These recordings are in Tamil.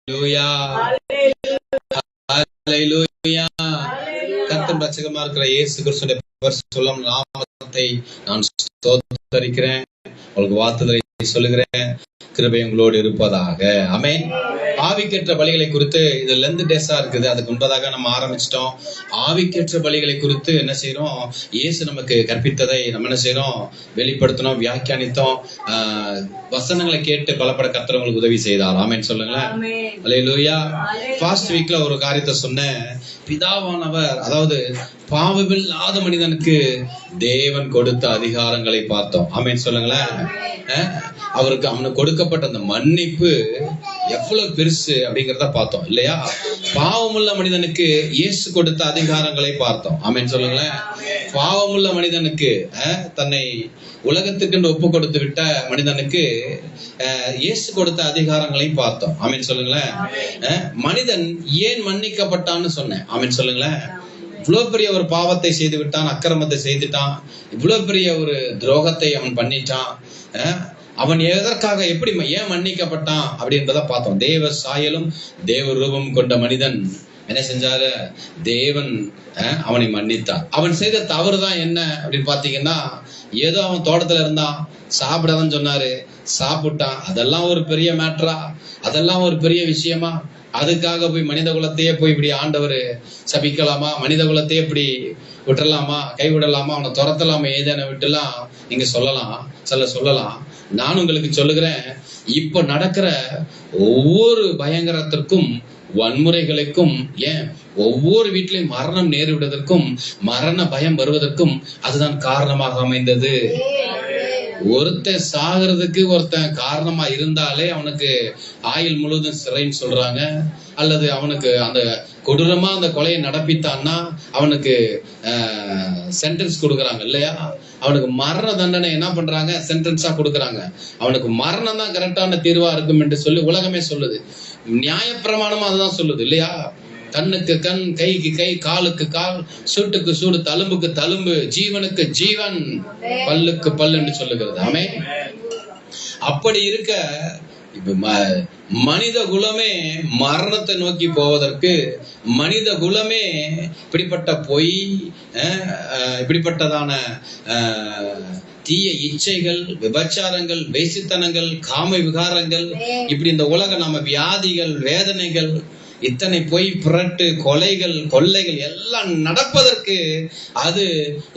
ஹல்லேலூயா, ஹல்லேலூயா. கர்த்தர் இரட்சகமா இருக்கிற இயேசு கிறிஸ்துவின் பரிசுத்த நாமத்தை நான் ஸ்தோத்திரிக்கிறேன். உங்களுக்கு வாழ்த்துதலை சொல்லுகிறேன். கிருபை உங்களோடு இருப்பதாக. ஆமென். ஆவிக்கேற்ற பலிகளை குறித்து இது லெந்த் டேஸா இருக்குது. அதுக்கு முன்பதாக நம்ம ஆரம்பிச்சிட்டோம். ஆவிக்கேற்ற பலிகளை குறித்து என்ன செய்யறோம்? இயேசு நமக்கு கற்பித்ததை நம்ம என்ன செய்யறோம்? வெளிப்படுத்தணும், வியாக்கியானித்தோம். வசனங்களை கேட்டு பலப்பட கர்த்தர் உங்களுக்கு உதவி செய்தார். ஆமென் சொல்லுங்களேன். அல்லேலூயா. ஃபாஸ்ட் வீக்ல ஒரு காரியத்தை சொன்னேன். பிதாவானவர், அதாவது பாவமில்லாத மனிதனுக்கு தேவன் கொடுத்த அதிகாரங்களை பார்த்தோம். ஆமென் சொல்லுங்களேன். அவருக்கு அவனுக்கு கொடுக்கப்பட்ட அந்த மன்னிப்பு எவ்வளவு பெருசு அப்படிங்கறத பார்த்தோம் இல்லையா? பாவமுள்ள மனிதனுக்கு இயேசு கொடுத்த அதிகாரங்களை பார்த்தோம். ஆமென் சொல்லுங்களேன். பாவமுள்ள மனிதனுக்கு, தன்னை உலகத்துக்கு ஒப்பு கொடுத்து விட்ட மனிதனுக்கு இயேசு கொடுத்த அதிகாரங்களை பார்த்தோம். ஆமென் சொல்லுங்களேன். மனிதன் ஏன் மன்னிக்கப்பட்டான்னு சொன்னேன். ஆமென் சொல்லுங்களேன். இவ்வளவு பெரிய ஒரு பாவத்தை செய்து விட்டான், அக்கிரமத்தை செய்துட்டான், இவ்வளவு பெரிய ஒரு துரோகத்தை அவன் பண்ணிட்டான். அவன் எதற்காக, எப்படி, ஏன் மன்னிக்கப்பட்டான் அப்படின்றத பார்த்தோம். தேவ சாயலும் தேவ ரூபம் கொண்ட மனிதன் என்ன செஞ்சாரு? தேவன் அவனை மன்னித்தார். அவன் செய்த தவறுதான் என்ன அப்படின்னு பாத்தீங்கன்னா, ஏதோ அவன் தோட்டத்துல இருந்தான், சாப்பிடாதான் சொன்னாரு, சாப்பிட்டான். அதெல்லாம் ஒரு பெரிய மேட்டரா? அதெல்லாம் ஒரு பெரிய விஷயமா? அதுக்காக போய் மனித குலத்தையே போய் இப்படி ஆண்டவர் சபிக்கலாமா? மனித குலத்தையே இப்படி விட்டுறலாமா? கைவிடலாமா? அவனை துரத்தலாமா? ஏதேன விட்டுலாம் நீங்க சொல்லலாம். நான் உங்களுக்கு சொல்லுகிறேன், இப்ப நடக்கிற ஒவ்வொரு பயங்கரத்திற்கும், வன்முறைகளுக்கும், ஏன் ஒவ்வொரு வீட்டிலையும் மரணம் நேரிடுவதற்கும், மரண பயம் வருவதற்கும் அதுதான் காரணமாக அமைந்தது. ஒருத்தன் சாகிறதுக்கு ஒருத்தன் காரணமா இருந்தாலே அவனுக்கு ஆயுள் முழுவதும் சிறைன்னு சொல்றாங்க. அல்லது அவனுக்கு அந்த கொடூரமா அந்த கொலையை நடப்பித்தான்னா அவனுக்கு சென்டென்ஸ் கொடுக்குறாங்க இல்லையா? அவனுக்கு மரண தண்டனை என்ன பண்றாங்க? சென்டென்ஸா கொடுக்குறாங்க. அவனுக்கு மரணம் தான் கரெக்டான தீர்வா இருக்கும் என்று சொல்லி உலகமே சொல்லுது. நியாயப்பிரமாணமா அதுதான் சொல்லுது இல்லையா? கண்ணுக்கு கண், கைக்கு கை, காலுக்கு கால், சூட்டுக்கு சூடு, தழும்புக்கு தழும்பு, ஜீவனுக்கு ஜீவன், பல்லுக்கு பல் என்று சொல்லுகிறது. ஆமென். அப்படி இருக்க மனித குலமே மரணத்தை நோக்கி போவதற்கு, மனித குலமே இப்படிப்பட்ட பொய், இப்படிப்பட்டதான தீய இச்சைகள், விபச்சாரங்கள், வேசித்தனங்கள், காம விகாரங்கள், இப்படி இந்த உலக நம்ம வியாதிகள், வேதனைகள், இத்தனை பொய், புரட்டு, கொலைகள், கொள்ளைகள் எல்லாம் நடப்பதற்கு அது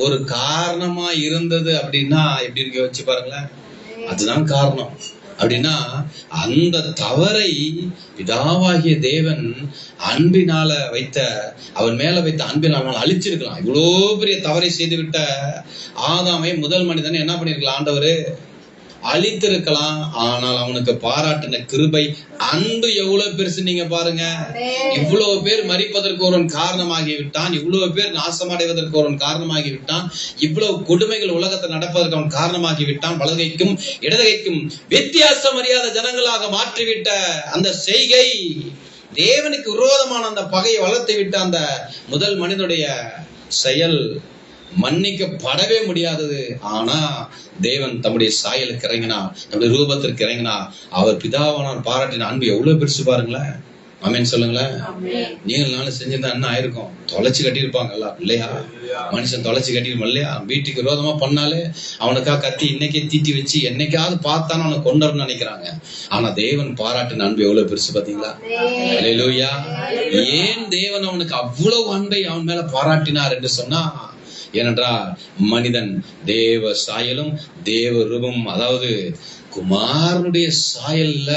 ஒரு காரணமா இருந்தது. அப்படின்னா எப்படி இருக்க வச்சு பாருங்களேன். அதுதான் காரணம். அப்படின்னா அந்த தவறை பிதாவாகிய தேவன் அன்பினால வைத்த, அவன் மேல வைத்த அன்பினால் அழிச்சிருக்கலாம். இவ்வளோ பெரிய தவறை செய்து விட்ட ஆதாமை, முதல் மனிதன் என்ன பண்ணிருக்கலாம்? ஆண்டவரு அழித்திருக்கலாம். ஆனால் அவனுக்கு பாராட்டின கிருபை, அன்பு எவ்வளவு பெருசு நீங்க பாருங்க. இவ்வளவு பேர் மரிப்பதற்கு ஒருவன் காரணமாகி விட்டான், இவ்வளவு பேர் நாசமடைவதற்கு ஒருவன் காரணமாகி விட்டான், இவ்வளவு கொடுமைகள் உலகத்தில் நடப்பதற்கு அவன் காரணமாகி விட்டான். வலதுகைக்கும் இடதுகைக்கும் வித்தியாசம் அறியாத ஜனங்களாக மாற்றிவிட்ட அந்த செய்கை, தேவனுக்கு விரோதமான அந்த பகையை வளர்த்து விட்ட அந்த முதல் மனிதனுடைய செயல் மன்னிக்கப்படவே முடியாதது. ஆனா தேவன் தம்முடைய சாயலுக்கு இறங்கினா, நம்முடைய ரூபத்திற்கு இறங்கினா, அவர் பிதாவானார் பாராட்டின அன்பு எவ்வளவு பெருசு பாருங்களேன். ஆமென் சொல்லுங்களேன். நீங்கள் நானும் செஞ்சிருந்தா என்ன ஆயிருக்கும்? தொலைச்சு கட்டியிருப்பாங்கல்ல இல்லையா? மனுஷன் தொலைச்சு கட்டிருப்பான் இல்லையா? வீட்டுக்கு விரோதமா பண்ணாலே அவனுக்கா கத்தி இன்னைக்கே தீட்டி வச்சு என்னைக்காவது பார்த்தானு அவனை கொண்டர்னு நினைக்கிறாங்க. ஆனா தேவன் பாராட்டின அன்பு எவ்வளவு பெருசு பாத்தீங்களா? அல்லேலூயா. ஏன் தேவன் அவனுக்கு அவ்வளவு அன்பை அவன் மேல பாராட்டினார் என்று சொன்னா, ஏனென்றால் மனிதன் தேவ சாயலும் தேவ ரூபம், அதாவது குமாரனுடைய சாயல்ல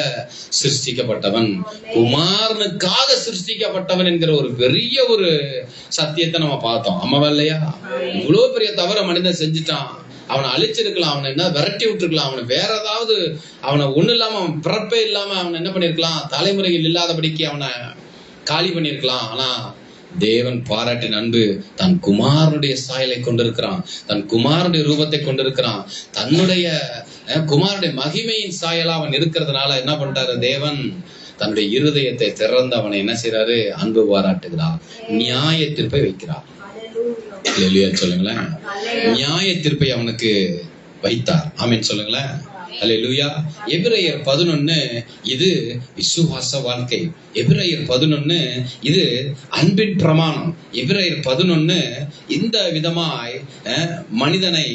சிருஷ்டிக்கப்பட்டவன், குமாரனுக்காக சிருஷ்டிக்கப்பட்டவன் என்கிற ஒரு பெரிய ஒரு சத்தியத்தை நம்ம பார்த்தோம். ஆமாவா இல்லையா? இவ்வளவு பெரிய தவற மனிதன் செஞ்சுட்டான். அவனை அழிச்சிருக்கலாம், அவனை என்ன விரட்டி விட்டுருக்கலாம், அவனை வேற ஏதாவது, அவனை ஒண்ணு இல்லாம, அவன் பிறப்பே இல்லாம அவனை என்ன பண்ணிருக்கலாம்? தலைமுறைகள் இல்லாதபடிக்கு அவனை காலி பண்ணிருக்கலாம். ஆனா தேவன் பாராட்டின் அன்பு, தன் குமாரனுடைய சாயலை கொண்டிருக்கிறான், தன் குமாரனுடைய ரூபத்தை கொண்டிருக்கிறான், தன்னுடைய குமாரனுடைய மகிமையின் சாயலா அவன் இருக்கிறதுனால என்ன பண்றாரு? தேவன் தன்னுடைய இருதயத்தை திறந்து அவனை என்ன செய்யறாரு? அன்பு பாராட்டுகிறார், நியாய தீர்ப்பை வைக்கிறார். சொல்லுங்களேன். நியாய தீர்ப்பை அவனுக்கு வைத்தார். ஆமென் சொல்லுங்களேன். அல்லேலூயா. எபிரேயர் 11 இது விசுவாச வாழ்க்கை. எபிரேயர் 11 இது அன்பின் பிரமாணம். எபிரேயர் 11 இந்த விதமாய் மனிதனை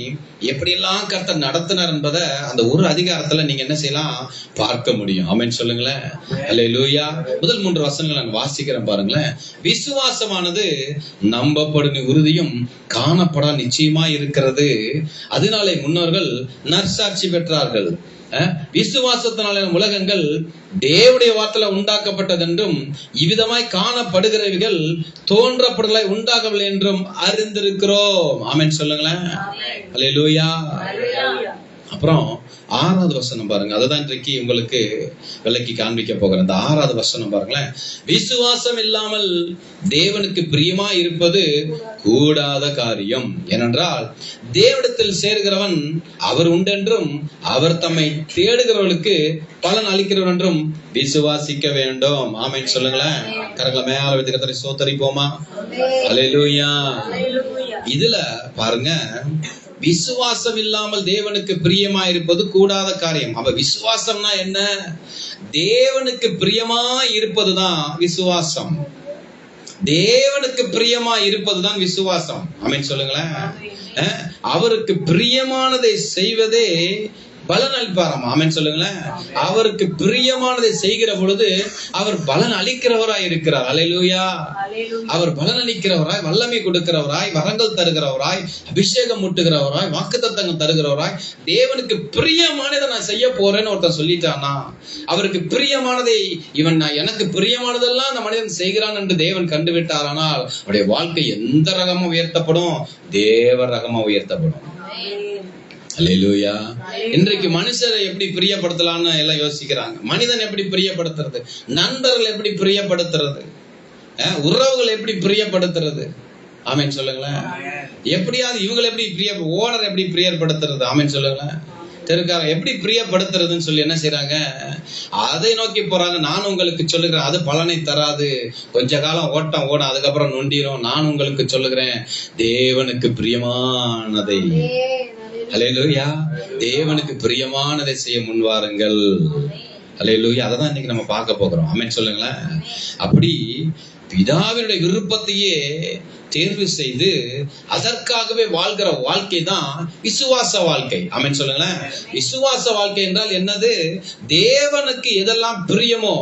எப்படியெல்லாம் கர்த்தர் நடத்தினார் என்பதை அந்த ஒரு அதிகாரத்துல நீங்க என்ன செய்யலாம், பார்க்க முடியும். ஆமென் சொல்லுங்களேன். அல்லேலூயா. முதல் 3 வசனங்களை நான் வாசிக்கிறேன் பாருங்களேன். விசுவாசமானது நம்பப்படும் உறுதியும் காணப்படா நிச்சயமா இருக்கிறது. அதனாலே முன்னோர்கள் நற்சாட்சி பெற்றார்கள். விசுவாசத்தினால உலகங்கள் தேவனுடைய வார்த்தையில உண்டாக்கப்பட்டதென்றும் இவ்விதமாய் காணப்படுகிறவைகள் தோன்றப்படுதலாய் உண்டாகவில்லை என்றும் அறிந்திருக்கிறோம். ஆமென் சொல்லுங்களேன். அல்லேலூயா. அப்புறம் 6வது வசனம் பாருங்க. அதுதான் இன்றைக்கு உங்களுக்கு விளக்கி காண்பிக்க போகிறேன். அந்த 6வது வசனம் பாருங்களேன். விசுவாசம் இல்லாமல் தேவனுக்கு பிரியமா இருப்பது கூடாத காரியம். ஏனென்றால் தேவனிடத்தில் சேர்கிறவன் அவர் உண்டென்றும் அவர் தம்மை தேடுகிறவர்களுக்கு பலன் அளிக்கிறவர் என்றும் விசுவாசிக்க வேண்டும். ஆமென் சொல்லுங்களேன். கரங்களை மேல வைத்து கர்த்தரை ஸ்தோத்திரிப்போமா. அல்லேலூயா. இதுல பாருங்க, விசுவாசம் இல்லாமல் தேவனுக்கு பிரியமா இருப்பது கூடாத காரியம். அப்ப விசுவாசம்னா என்ன? தேவனுக்கு பிரியமா இருப்பதுதான் விசுவாசம். தேவனுக்கு பிரியமா இருப்பதுதான் விசுவாசம். ஆமென் சொல்லுங்களேன். அவருக்கு பிரியமானதை செய்வதே பலன் அளிப்பாராம். ஆமென் சொல்லுங்களேன். அவருக்கு பிரியமானதை செய்கிற பொழுது அவர் பலன் அளிக்கிறவராய் இருக்கிறார். அல்லேலூயா. அவர் பலன் அளிக்கிறவராய், வல்லமை கொடுக்கிறவராய், வரங்கள் தருகிறவராய், அபிஷேகம் ஊட்டுகிறவராய், வாக்குத்தத்தங்கள் தருகிறவராய், தேவனுக்கு பிரியமானதை நான் செய்ய போறேன்னு ஒருத்தர் சொல்லிட்டானா, அவருக்கு பிரியமானதை இவன் எனக்கு பிரியமானதெல்லாம் அந்த மனிதன் செய்கிறான் என்று தேவன் கண்டுவிட்டாரானால் அவருடைய வாழ்க்கை எந்த ரகமா உயர்த்தப்படும்? தேவ ரகமா உயர்த்தப்படும். அல்லேலூயா. இன்றைக்கு மனுஷரை எப்படி பிரியப்படுத்தலாம்னு எல்லாம் யோசிக்கிறாங்க. மனிதன் எப்படி பிரியப்படுத்துறது? நண்பர்கள் எப்படி பிரியப்படுத்துறது? உறவுகள் எப்படி பிரியப்படுத்துறது? ஆமென் சொல்லுங்களேன். எப்படியாவது இவங்களை எப்படி ஓனர் எப்படி பிரியப்படுத்துறது? ஆமென் சொல்லுங்களேன். தெருக்காரங்க எப்படி பிரியப்படுத்துறதுன்னு சொல்லி என்ன செய்யறாங்க, அதை நோக்கி போறாங்க. நான் உங்களுக்கு சொல்லுகிறேன், அது பலனை தராது, கொஞ்ச காலம் ஓட்டம் ஓடும், அதுக்கப்புறம் நொண்டிரும். நான் உங்களுக்கு சொல்லுகிறேன், தேவனுக்கு பிரியமானதை, அல்லேலூயா, தேவனுக்கு பிரியமானதை செய்ய முன்வாருங்கள். அல்லேலூயா. அதை தான் இன்னைக்கு நம்ம பார்க்க போகிறோம். ஆமென் சொல்லுங்களேன். அப்படி பிதாவினுடைய விருப்பத்தையே தேர்வு செய்து அதற்காகவே வாழ்கிற வாழ்க்கை தான் விசுவாச வாழ்க்கை. ஆமென் சொல்லுங்களேன். விசுவாச வாழ்க்கை என்றால் என்னது? தேவனுக்கு எதெல்லாம் பிரியமோ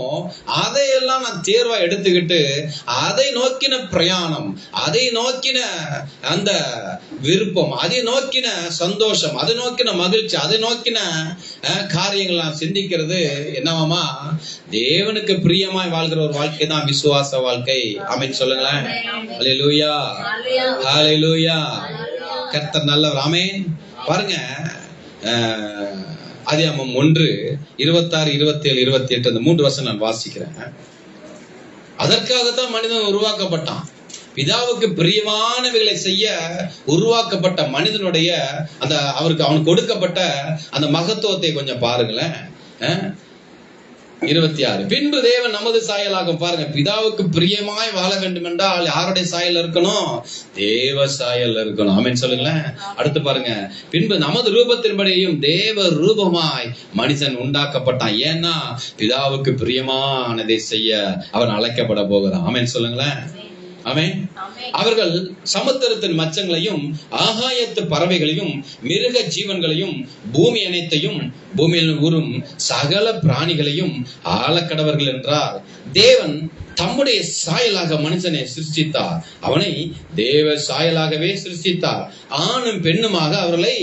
அதையெல்லாம் நான் தேர்வா எடுத்துக்கிட்டு அதை நோக்கின பிரயாணம், அதை நோக்கின அந்த விருப்பம், அதை நோக்கின சந்தோஷம், அதை நோக்கின மகிழ்ச்சி, அதை நோக்கின காரியங்கள் நான் சிந்திக்கிறது என்னவாமா? தேவனுக்கு பிரியமாய் வாழ்கிற ஒரு வாழ்க்கை தான் விசுவாச வாழ்க்கை. ஆமென் சொல்லுங்களேன். அல்லேலூயா. ஹல்லேலூயா. கர்த்தர் நல்லவர். ஆமென். பாருங்க, ஆதியாகமம் 1:26, 27, 28 அந்த 3 வசனம் நான் வாசிக்கிறேன். அதற்காகத்தான் மனிதன் உருவாக்கப்பட்டான். பிதாவுக்கு பிரியமானவைகளை செய்ய உருவாக்கப்பட்ட மனிதனுடைய அந்த அவனுக்கு கொடுக்கப்பட்ட அந்த மகத்துவத்தை கொஞ்சம் பாருங்களேன். 26. பின்பு தேவன் நமது சாயலாகும். பாருங்க, பிதாவுக்கு பிரியமாய் வாழ வேண்டும் என்றால் யாருடைய சாயல் இருக்கணும்? தேவ சாயல் இருக்கணும். ஆமென் சொல்லுங்களேன். அடுத்து பாருங்க, பின்பு நமது ரூபத்தின்படியும் தேவ ரூபமாய் மனுஷன் உண்டாக்கப்பட்டான். ஏன்னா பிதாவுக்கு பிரியமானதை செய்ய அவன் அழைக்கப்பட போகிறான். ஆமென் சொல்லுங்களேன். ஆமென். அவர்கள் சமுத்திரத்தின் மச்சங்களையும் ஆகாயத்து பறவைகளையும் மிருக ஜீவன்களையும் பூமி அனைத்தையும் பூமியில் ஊறும் சகல பிராணிகளையும் ஆளக்கடவர்கள் என்றார். தேவன் தம்முடைய சாயலாக மனுஷனை சிருஷ்டித்தார். அவனை தேவ சாயலாகவே சிருஷ்டித்தார். ஆணும் பெண்ணுமாக அவர்களை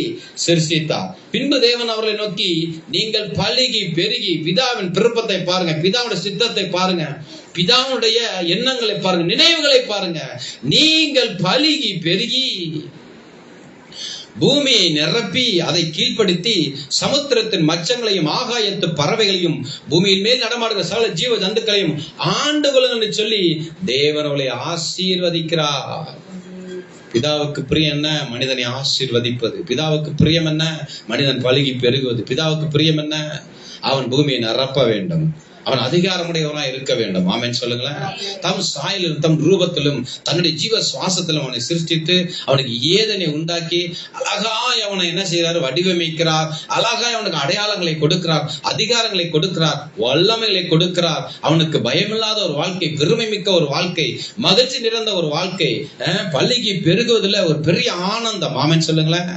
சிருஷ்டித்தார். பின்பு தேவன் அவர்களை நோக்கி, நீங்கள் பலுகி பெருகி, பிதாவின் விருப்பத்தை பாருங்க, பிதாவுடைய சித்தத்தை பாருங்க, பிதாவுடைய எண்ணங்களை பாருங்க, நினைவுகளை பாருங்க. நீங்கள் பலுகி பெருகி பூமியை நிரப்பி அதை கீழ்ப்படுத்தி சமுத்திரத்தின் மச்சங்களையும் ஆகாயத்து பறவைகளையும் பூமியின் மேல் நடமாடுகிற சகல ஜீவ ஜந்துக்களையும் ஆண்டு கொள்ளுங்கள் என்று சொல்லி தேவன் அவளை ஆசீர்வதிக்கிறார். பிதாவுக்கு பிரியம் என்ன? மனிதனை ஆசீர்வதிப்பது. பிதாவுக்கு பிரியம் என்ன? மனிதன் பலுகி பெருகுவது. பிதாவுக்கு பிரியம் என்ன? அவன் பூமியை நிரப்ப வேண்டும். அவன் அதிகாரமுடையவனாய் இருக்க வேண்டும். ஆமென் சொல்லுங்களேன். தம் சாயலிலும் தம் ரூபத்திலும் தன்னுடைய ஜீவ சுவாசத்திலும் அவனை சிருஷ்டித்து அவனுக்கு ஏதனை உண்டாக்கி அழகாய் அவனை என்ன செய்யறாரு, வடிவமைக்கிறார். அழகாய் அவனுக்கு அடையாளங்களை கொடுக்கிறார், அதிகாரங்களை கொடுக்கிறார், வல்லமைகளை கொடுக்கிறார். அவனுக்கு பயமில்லாத ஒரு வாழ்க்கை, பெருமை மிக்க ஒரு வாழ்க்கை, மகிழ்ச்சி நிறைந்த ஒரு வாழ்க்கை, பள்ளிக்கு பெருகுவதில் ஒரு பெரிய ஆனந்தம். ஆமென் சொல்லுங்களேன்.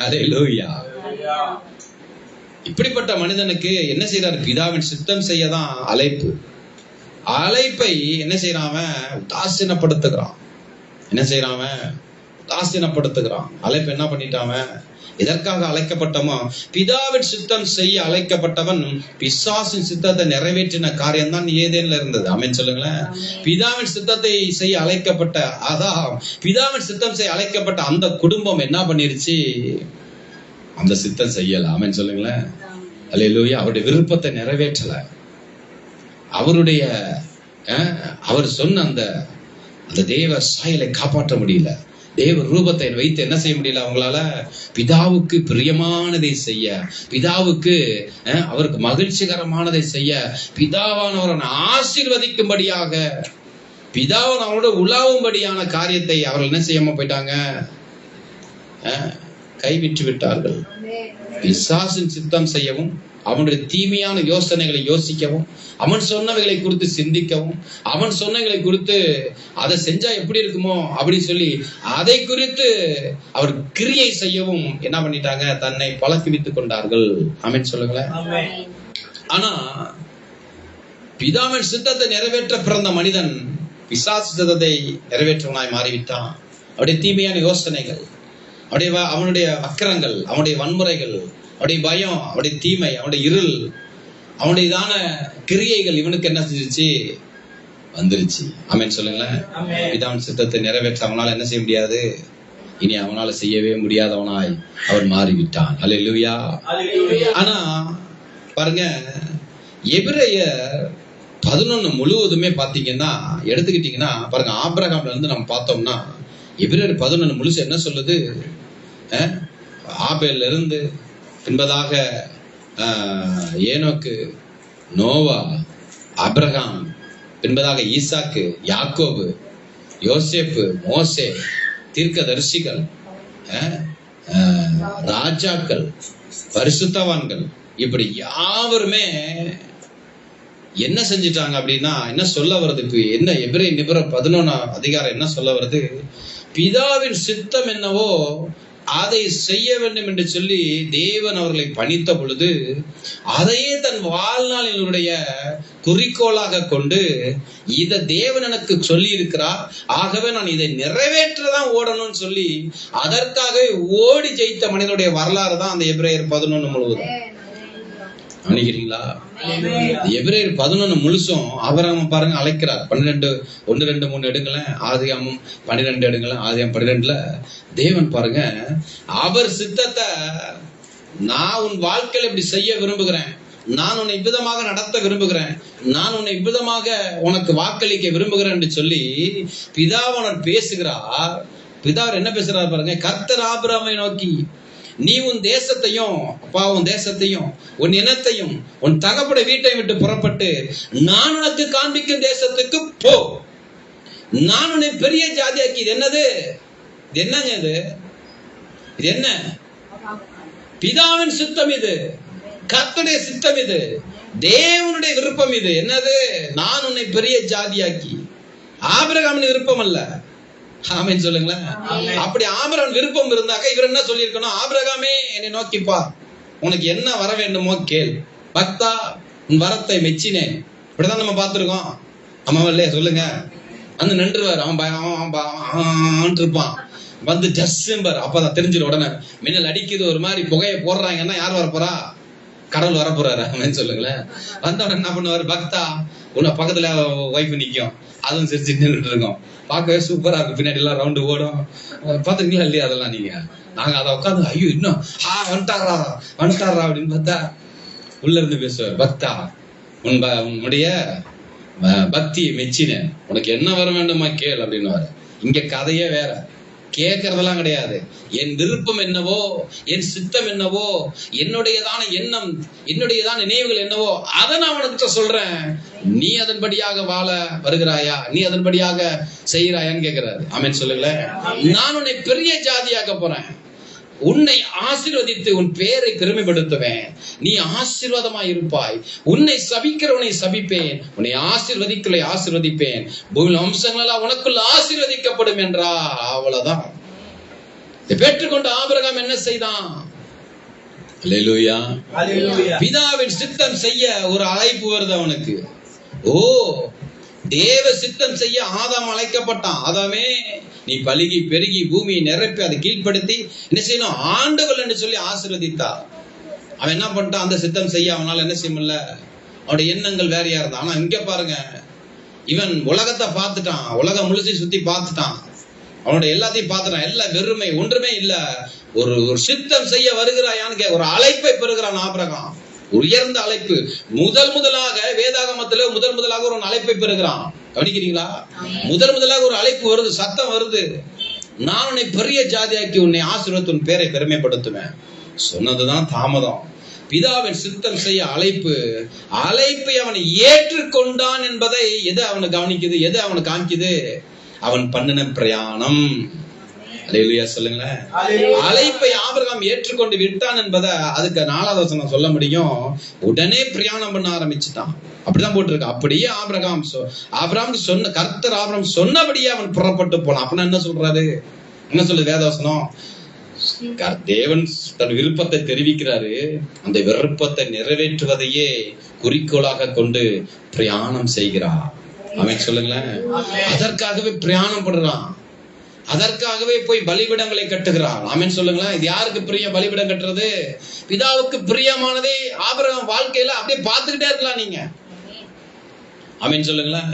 அல்லேலூயா. இப்படிப்பட்ட மனிதனுக்கு என்ன செய்யறாரு, பிதாவின் சித்தம் செய்யதான் அழைப்பு. அழைப்பை என்ன செய்யறான், உதாசீனப்படுத்துகிறான். என்ன செய்யறான், உதாசீனப்படுத்துகிறான். அழைப்பு என்ன பண்ணிட்டான், எதற்காக அழைக்கப்பட்டமோ பிதாவின் சித்தம் செய்ய அழைக்கப்பட்டவன் பிசாசின் சித்தத்தை நிறைவேற்றின காரியம் தான் ஏதேன்ல இருந்தது. ஆமென் சொல்லுங்களேன். பிதாவின் சித்தத்தை செய்ய அழைக்கப்பட்ட, அதான் பிதாவின் சித்தம் செய்ய அழைக்கப்பட்ட அந்த குடும்பம் என்ன பண்ணிருச்சு, அந்த சித்தம் செய்யல. ஆமென் சொல்லுங்களேன். அல்லேலூயா. அவருடைய விருப்பத்தை நிறைவேற்றல. அவருடைய அவர் சொன்ன அந்த தேவ சாயலை காப்பாற்ற முடியல. தேவ ரூபத்தை வைத்து என்ன செய்ய முடியல அவங்களால. பிதாவுக்கு பிரியமானதை செய்ய, பிதாவுக்கு அவருக்கு மகிழ்ச்சிகரமானதை செய்ய, பிதாவானவரை ஆசீர்வதிக்கும்படியாக, பிதாவன் அவரோட உலாவும்படியான காரியத்தை அவர்கள் என்ன செய்யாம போயிட்டாங்க, கைவிட்டு விட்டார்கள். பிசாசின் சித்தம் செய்யவும், அவனுடைய தீமையான யோசனைகளை யோசிக்கவும், அவன் சொன்னவைகளை குறித்து சிந்திக்கவும், அவன் சொன்னவைகளை குறித்து அதை செஞ்சா எப்படி இருக்குமோ அப்படி சொல்லி அதை குறித்து அவர் கிரியை செய்யவும் என்ன பண்ணிட்டாங்க, தன்னை பழக்குவித்துக் கொண்டார்கள். ஆமென் சொல்லுங்களேன். ஆனா பிதாவின் சித்தத்தை நிறைவேற்ற பிறந்த மனிதன் பிசாசு சித்தத்தை நிறைவேற்றவனாய் மாறிவிட்டான். அவருடைய தீமையான யோசனைகள், அவனுடைய அக்கிரங்கள், அவனுடைய வன்முறைகள், அவனுடைய பயம், அவனுடைய தீமை, அவனுடைய இருள், அவனுடையதான கிரியைகள் இவனுக்கு என்ன செஞ்சிருச்சு, வந்துருச்சு. ஆமென் சொல்லுங்களேன். பிதாவின் சித்தத்தை நிறைவேற்ற அவனால என்ன செய்ய முடியாது, இனி அவனால செய்யவே முடியாதவனாய் அவன் மாறிவிட்டான். அல்லேலூயா. ஆனா பாருங்க, எபிரேயர் 11 முழுவதுமே பாத்தீங்கன்னா எடுத்துக்கிட்டீங்கன்னா பாருங்க, ஆபிரகாம்ல இருந்து நம்ம பார்த்தோம்னா எபிரேயர் 11 முழுசு என்ன சொல்லுது, ஆபேல்ல இருந்து பின்பதாக ஏனோக்கு, நோவா, ஆபிரகாம், பின்பதாக ஈசாக்கு, யாக்கோபு, யோசேப்பு, மோசே, தீர்க்கதரிசிகள், ராஜாக்கள், பரிசுத்தவான்கள், இப்படி யாவருமே என்ன செஞ்சிட்டாங்க அப்படின்னா, என்ன சொல்ல வருது, என்ன எபிரேயர் நிருபம் 11 அதிகாரம் என்ன சொல்ல வருது, பிதாவின் சித்தம் என்னவோ அதை செய்ய வேண்டும் என்று சொல்லி தேவன் அவர்களை பணித்த பொழுது அதையே தன் வாழ்நாளினுடைய குறிக்கோளாக கொண்டு, இதை தேவன் எனக்கு சொல்லி இருக்கிறார், ஆகவே நான் இதை நிறைவேற்றதான் ஓடணும்னு சொல்லி அதற்காக ஓடி ஜெயித்த மனிதனுடைய வரலாறு தான் அந்த எபிரேயர் 11 முழுவதும். நினைக்கிறீங்களா? எபிரேயர் 11 முழுசும் ஆபிரகாம் பாருங்க அழைக்கிறார். 12 1 2 3 எடுங்களேன், ஆதியாகமம் 12 எடுங்களேன். ஆதியாகமம் 12ல தேவன் பாருங்க, அவர் சித்தத்தை நான் உன் வாழ்க்கையில இப்படி செய்ய விரும்புகிறேன், நான் உன்னை இவ்விதமாக நடத்த விரும்புகிறேன், நான் உன்னை இவ்விதமாக உனக்கு வாக்களிக்க விரும்புகிறேன் என்று சொல்லி பிதாவானவர் பேசுகிறார். பிதாவர் என்ன பேசுறார் பாருங்க, கர்த்தர் ஆபிரகாமை நோக்கி, நீ உன் தேசத்தையும், அப்பா உன் தேசத்தையும், உன் இனத்தையும், உன் தகப்பட வீட்டை விட்டு புறப்பட்டு நான் உனக்கு காண்பிக்கும் தேசத்துக்கு போ, நான் உன்னை பெரிய ஜாதியாக்கி. இது என்னது, இது என்னங்க, இது என்ன பிதாவின் சித்தம், இது கர்த்தருடைய சித்தம், இது தேவனுடைய விருப்பம். இது என்னது, நான் உன்னை பெரிய ஜாதியாக்கி. ஆபிரகாமின் விருப்பம் அல்ல. ஆமென் சொல்லுங்களேன். அப்படி ஆபிரகாம் விருப்பம் இருந்தாக்க இவர் என்ன சொல்லியிருக்கணும், ஆபிரகாமே என்னை நோக்கிப்பா, உனக்கு என்ன வர வேண்டுமோ கேள், பக்தா உன் வரத்தை மெச்சினேன். இப்படிதான் நம்ம பார்த்திருக்கோம். ஆமாவா இல்லையா சொல்லுங்க. அந்த நின்றுவார், அவன் இருப்பான், வந்து ஜஸ்ம்பர், அப்பதான் தெரிஞ்சிடும். உடனே மின்னல் அடிக்குது, ஒரு மாதிரி புகையை போடுறாங்கன்னா யார் வரப்போறா, கடவுள் வரப்போறாரு. ஆமென் சொல்லுங்களேன். வந்தவன் என்ன பண்ணுவாரு, பக்தா உன்னை பக்கத்துல வைஃப் நிக்கும், அதுவும் சிரிச்சு நின்றுட்டு இருக்கோம், பார்க்கவே சூப்பரா இருக்கும், பின்னாடி எல்லாம் ரவுண்டு ஓடும். பாத்துருக்கீங்களா இல்லையா அதெல்லாம் நீங்க? நாங்க அதை உட்காந்து ஐயோ இன்னும் வந்துட்டாரா அப்படின்னு பார்த்தா உள்ள இருந்து பேசுவார், பக்தா உன்னுடைய பக்தியை மெச்சினேன், உனக்கு என்ன வர வேண்டுமா கேள் அப்படின்னு. இங்க கதையே வேற. கேட்கறதெல்லாம் கிடையாது. என் விருப்பம் என்னவோ, என் சித்தம் என்னவோ, என்னுடையதான எண்ணம், என்னுடையதான நினைவுகள் என்னவோ, அதை நான் உனக்கு சொல்றேன். நீ அதன்படியாக வாழ வருகிறாயா, நீ அதன்படியாக செய்கிறாயான்னு கேட்கிறாரு. ஆமென் சொல்லுங்களேன். நான் உன்னை பெரிய ஜாதியாக்க போறேன், உன்னை ஆசீர்வதித்து உன் பேரை பெருமைப்படுத்துவேன், நீ ஆசீர்வாதமா இருப்பாய், உன்னை சபிக்கிறவனை சபிப்பேன், உன்னை ஆசீர்வதிக்கலை ஆசீர்வதிப்பேன், பூமியில் வம்சங்கள் எல்லாம் உனக்குள்ள ஆசீர்வதிக்கப்படும் என்றா. அவ்வளவுதான். பெற்றுக்கொண்ட ஆபிரகாம் என்ன செய்தான்? அல்லேலூயா. பிதாவின் சித்தம் செய்ய ஒரு அழைப்பு வருது அவனுக்கு. ஓ, தேவ சித்தம் செய்ய ஆதாம் அழைக்கப்பட்டான். ஆதாமே, நீ பலுகி பெருகி பூமியை நிரப்பி அதை கீழ்ப்படுத்தி என்ன செய்யணும், ஆண்டவள் என்று சொல்லி ஆசீர்வதித்தார். அவன் என்ன பண்ணிட்டான்? அந்த சித்தம் செய்ய அவனால என்ன செய்ய முடியல. அவனுடைய எண்ணங்கள் வேறையா இருந்தான். ஆனா இங்க பாருங்க, இவன் உலகத்தை பார்த்துட்டான், உலகம் முழுசையும் சுத்தி பார்த்துட்டான், அவனுடைய எல்லாத்தையும் பார்த்துட்டான். எல்லாம் வெறுமை, ஒன்றுமே இல்ல. ஒரு சித்தம் செய்ய வருகிறாயான்னு ஒரு அழைப்பை பெறுகிறான் ஆபிரகாம். உயர்ந்த அழைப்பு. முதலாக வேதாகமத்துல முதலாக ஒரு அழைப்பை பெறுகிறான். கவனிக்கிறீங்களா? முதலாக ஒரு அழைப்பு வருது, சத்தம் வருது. நான் உன்னை பெரிய ஜாதியாக்கி உன்னை ஆசீர்வதித்து உன் பேரை பெருமைப்படுத்துவேன். சொன்னதுதான் தாமதம். பிதாவின் சித்தம் செய்ய அழைப்பு. அழைப்பை அவனை ஏற்றுக்கொண்டான் என்பதை எது அவனை கவனிக்குது, எது அவனை காமிக்குது? அவன் பண்ணின பிரயாணம். அல்லேலூயா சொல்லுங்களேன். அழைப்பை ஆபிரகாம் ஏற்றுக்கொண்டு விட்டான் என்பதை அதுக்கு 4வது வசனம் சொல்ல முடியும். உடனே பிரயாணம் பண்ண ஆரம்பிச்சுட்டான். அப்படிதான் போட்டிருக்கு. அப்படியே ஆபிரகாம் சொன்ன கர்த்தர் ஆபிரகாம் சொன்னபடியே அவன் புறப்பட்டு போனான். அப்படின்னா என்ன சொல்றாரு? என்ன சொல்லுது வேதவசனம்? தேவன் தன் விருப்பத்தை தெரிவிக்கிறாரு. அந்த விருப்பத்தை நிறைவேற்றுவதையே குறிக்கோளாக கொண்டு பிரயாணம் செய்கிறார். அவன் சொல்லுங்களேன். அதற்காகவே பிரயாணம் பண்றான். அதற்காகவே போய் பலிபீடங்களை கட்டுகிறான். ஆமென் சொல்லுங்களேன். இது யாருக்கு பிரியம்? பலிபீடம் கட்டுறது பிதாவுக்கு பிரியமானதே. ஆபிரகாம் வாழ்க்கையில அப்படியே பார்த்துக்கிட்டே இருக்கலாம் நீங்க. ஆமென் சொல்லுங்களேன்.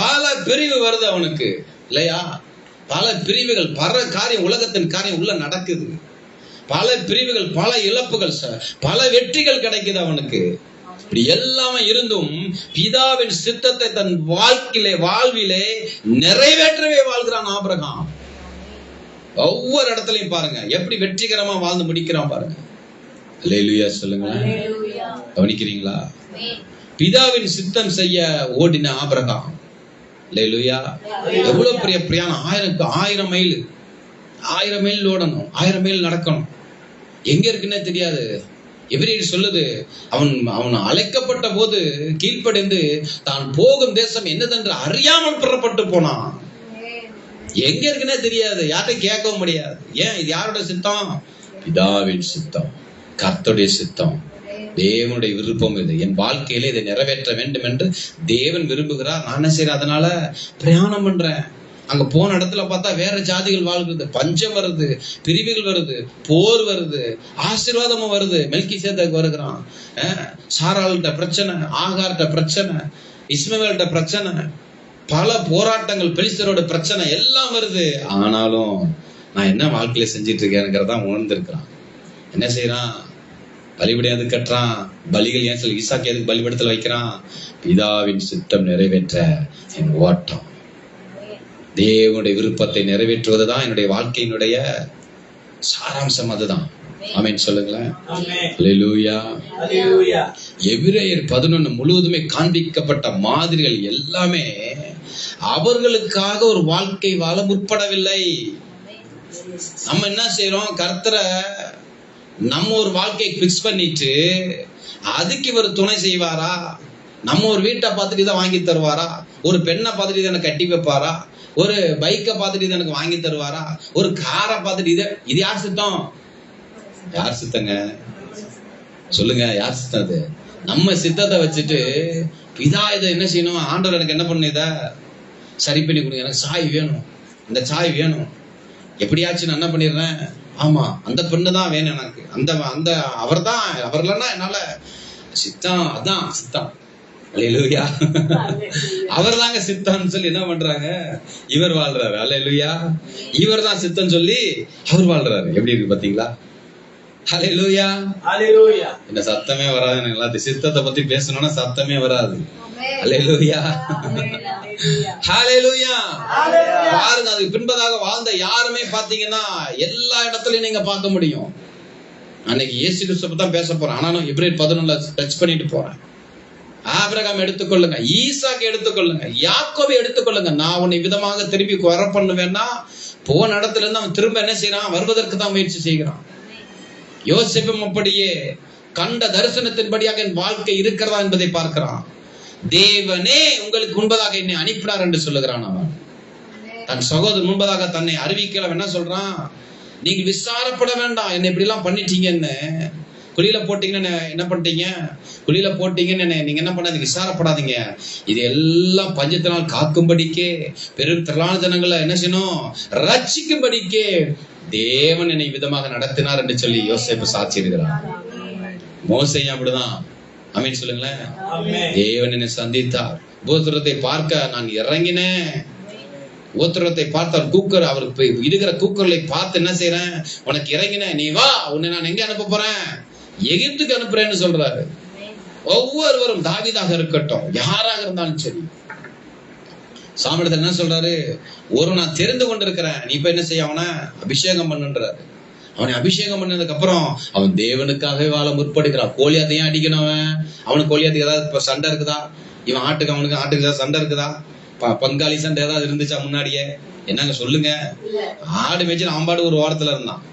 பல பிரிவு வருது அவனுக்கு இல்லையா? பல பிரிவுகள், பல காரியம், உலகத்தின் காரியம் உள்ள நடக்குது. பல பிரிவுகள், பல இழப்புகள், பல வெற்றிகள் கிடைக்குது அவனுக்கு. இப்படி எல்லாமே இருந்தும் பிதாவின் சித்தத்தை தன் வாழ்விலே நிறைவேற்றவே வாழ்கிறான் ஆபிரகாம். ஒவ்வொரு இடத்துலயும் பாருங்க எப்படி வெற்றிகரமா வாழ்ந்து முடிக்கிறான் பாருங்க. அல்லேலூயா சொல்லுங்களேன். கவனிக்கிறீங்களா? பிதாவின் சித்தம் செய்ய ஓடின ஆபிரகாம். அல்லேலூயா. எவ்வளவு பெரிய பிரயாணம்! 1000 மைல் ஓடணும், 1000 மைல் நடக்கணும். எங்க இருக்குன்னே தெரியாது. எபிரேயர் சொல்லுது, அவன் அழைக்கப்பட்ட போது கீழ்ப்படிந்து தான் போகும் தேசம் என்னதென்று அறியாமல் புறப்பட்டு போனான். எங்க இருக்குன்னே தெரியாது, யார்கிட்ட கேட்கவும் முடியாது. ஏன்? இது யாரோட சித்தம்? பிதாவின் சித்தம், கர்த்தருடைய சித்தம், தேவனுடைய விருப்பம். இது என் வாழ்க்கையில இதை நிறைவேற்ற வேண்டும் என்று தேவன் விரும்புகிறார். நான் என்ன செய்யறேன்? அதனால பிரயாணம் பண்றேன். அங்க போன இடத்துல பார்த்தா வேற ஜாதிகள் வாழ்கிறது, பஞ்சம் வருது, பிரிவுகள் வருது, போர் வருது, ஆசீர்வாதமும் வருது. மெல்கிசேதேக்கு வருகிறான். சாராள்கிட்ட பிரச்சனை, ஆகார்கிட்ட பிரச்சனை, இஸ்மவேல்கிட்ட பிரச்சனை, பல போராட்டங்கள், பெலிஸ்தரோட பிரச்சனை எல்லாம் வருது. ஆனாலும் நான் என்ன வாழ்க்கையில செஞ்சிட்டு இருக்கேன்ங்கிறதான் உணர்ந்திருக்கிறான். என்ன செய்யறான்? பலிபீடம் எதுக்கு கட்டுறான்? பலிகள் ஏன் சொல்லி ஈசாக்கு எதுக்கு பலிபீடத்துல வைக்கிறான்? பிதாவின் சித்தம் நிறைவேற்ற என் ஓட்டம், தேவனுடைய விருப்பத்தை நிறைவேற்றுவதுதான் என்னுடைய வாழ்க்கையினுடைய சாராம்சம். அதுதான். ஆமென் சொல்லுங்களேன். அல்லேலூயா. எபிரேயர் 11 முழுவதுமே காண்பிக்கப்பட்ட மாதிரிகள் எல்லாமே அவர்களுக்காக ஒரு வாழ்க்கை வாழ முற்படவில்லை. நம்ம என்ன செய்யறோம்? கர்த்தரை நம்ம ஒரு வாழ்க்கையை பிக்ஸ் பண்ணிட்டு அதுக்கு இவர் துணை செய்வாரா? நம்ம ஒரு வீட்டை பார்த்துட்டு இதை வாங்கி தருவாரா? ஒரு பெண்ணை பார்த்துட்டு இதை எனக்கு கட்டி வைப்பாரா? ஒரு பைக்கை பார்த்துட்டு இதை எனக்கு வாங்கி தருவாரா? ஒரு காரை பார்த்துட்டு இது யார் சித்தம்? யார் சித்தங்க? சொல்லுங்க, யார் சித்தம்? அது நம்ம சித்தத்தை வச்சுட்டு பிதா இதை என்ன செய்யணும்? ஆண்டவர் எனக்கு என்ன பண்ணு, இதை சரி பண்ணி கொடுங்க, எனக்கு சாய் வேணும், இந்த சாய் வேணும், எப்படியாச்சும் நான் என்ன பண்ணிடுறேன்? ஆமா, அந்த பெண்ணு தான் வேணும் எனக்கு, அந்த அவர் தான், அவர் இல்லைன்னா என்னால சித்தம், அதான் சித்தம். அல்லேலூயா. அவர் தாங்க சித்தம்னு சொல்லி என்ன பண்றாங்க? இவர் வாழ்றாரு. அல்லேலூயா. இவர் தான் சித்தம் சொல்லி அவர் வாழ்றாரு. எப்படி இருக்கு பாத்தீங்களா? ஹல்லேலூயா. ஹல்லேலூயா. இந்த சத்தமே வராது எனக்கு. சித்தத்தை பத்தி பேசணும்னா சத்தமே வராது. ஹல்லேலூயா. ஹல்லேலூயா. பாருங்க, அதுக்கு பின்பதாக வாழ்ந்த யாருமே பாத்தீங்கன்னா எல்லா இடத்துலயும் நீங்க பார்க்க முடியும். அன்னைக்கு இயேசு கிறிஸ்துவை தான் பேச போறேன். ஆனாலும் எபிரேயர் 11 டச் பண்ணிட்டு போறேன். ஆபிரகாம் எடுத்துக்கொள்ளுங்க, ஈசாக்கு எடுத்துக்கொள்ளுங்க, யாக்கோபை எடுத்துக்கொள்ளுங்க. நான் உன்னை விதமாக திரும்பி வர பண்ணுவேன்னா போன இடத்துல இருந்து அவன் திரும்ப என்ன செய்யறான்? வருவதற்கு தான் முயற்சி செய்கிறான். யோசேப்பும் அப்படியே கண்ட தரிசனத்தின்படியாக என் வாழ்க்கை இருக்கிறதா என்பதை பார்க்கிறான். தேவனே உங்களுக்கு முன்பதாக என்னை அனுப்பினார் என்று சொல்லுகிறான். அவன் தன் சகோதரன் முன்பதாக தன்னை அறிவிக்கல. என்ன சொல்றான்? நீங்க விசாரப்பட வேண்டாம், என்ன இப்படி எல்லாம் பண்ணிட்டீங்கன்னு. குழியில போட்டீங்கன்னு என்ன பண்ணிட்டீங்க? குழியில போட்டீங்கன்னு நீங்க என்ன பண்ணாதீங்க, விசாரப்படாதீங்க. இது எல்லாம் பஞ்சத்தினால் காக்கும்படிக்கே, பெரும் திரளான ஜனங்களை என்ன செய்யணும்? ரட்சிக்கும்படிக்கே தேவன் என்னை விதமாக நடத்தினார் என்று சொல்லி யோசேப்பு சாட்சி இருக்கிறார். மோசேயும் அப்படிதான். ஆமென் சொல்லுங்களேன். தேவன் என்னை சந்தித்தார். உபத்திரத்தை பார்க்க நான் இறங்கினேன். உபத்திரத்தை பார்த்து அவர் கூக்குற, அவருக்கு இருக்கிற கூக்குரலை பார்த்து என்ன செய்யறேன்? உனக்கு இறங்கினேன், நீ வா, உன்னை நான் எங்க அனுப்ப போறேன்? எகிப்துக்கு அனுப்புறேன்னு சொல்றாரு. ஒவ்வொருவரும் தாவீதாக இருக்கட்டும், யாராக இருந்தாலும் சரி, சாமிடத்தில் என்ன சொல்றாரு? ஒரு நான் தெரிந்து கொண்டிருக்கிறேன், நீ இப்ப என்ன செய்ய? அவனை அபிஷேகம் பண்ணுன்றாரு. அவனை அபிஷேகம் பண்ணதுக்கு அப்புறம் அவன் தேவனுக்காகவே வாழ முற்படுகிறான். கோலியாத்தையும் அடிக்கணும். அவனுக்கு கோலியாத்துக்கு ஏதாவது சண்டை இருக்குதா? இவன் அவனுக்கு ஆட்டுக்கு ஏதாவது சண்டை இருக்குதா? பங்காளி சண்டை ஏதாவது இருந்துச்சா முன்னாடியே? என்னங்க சொல்லுங்க. ஆடு மேய்ச்சி ஆம்பாடு ஒரு ஓரத்துல இருந்தான்.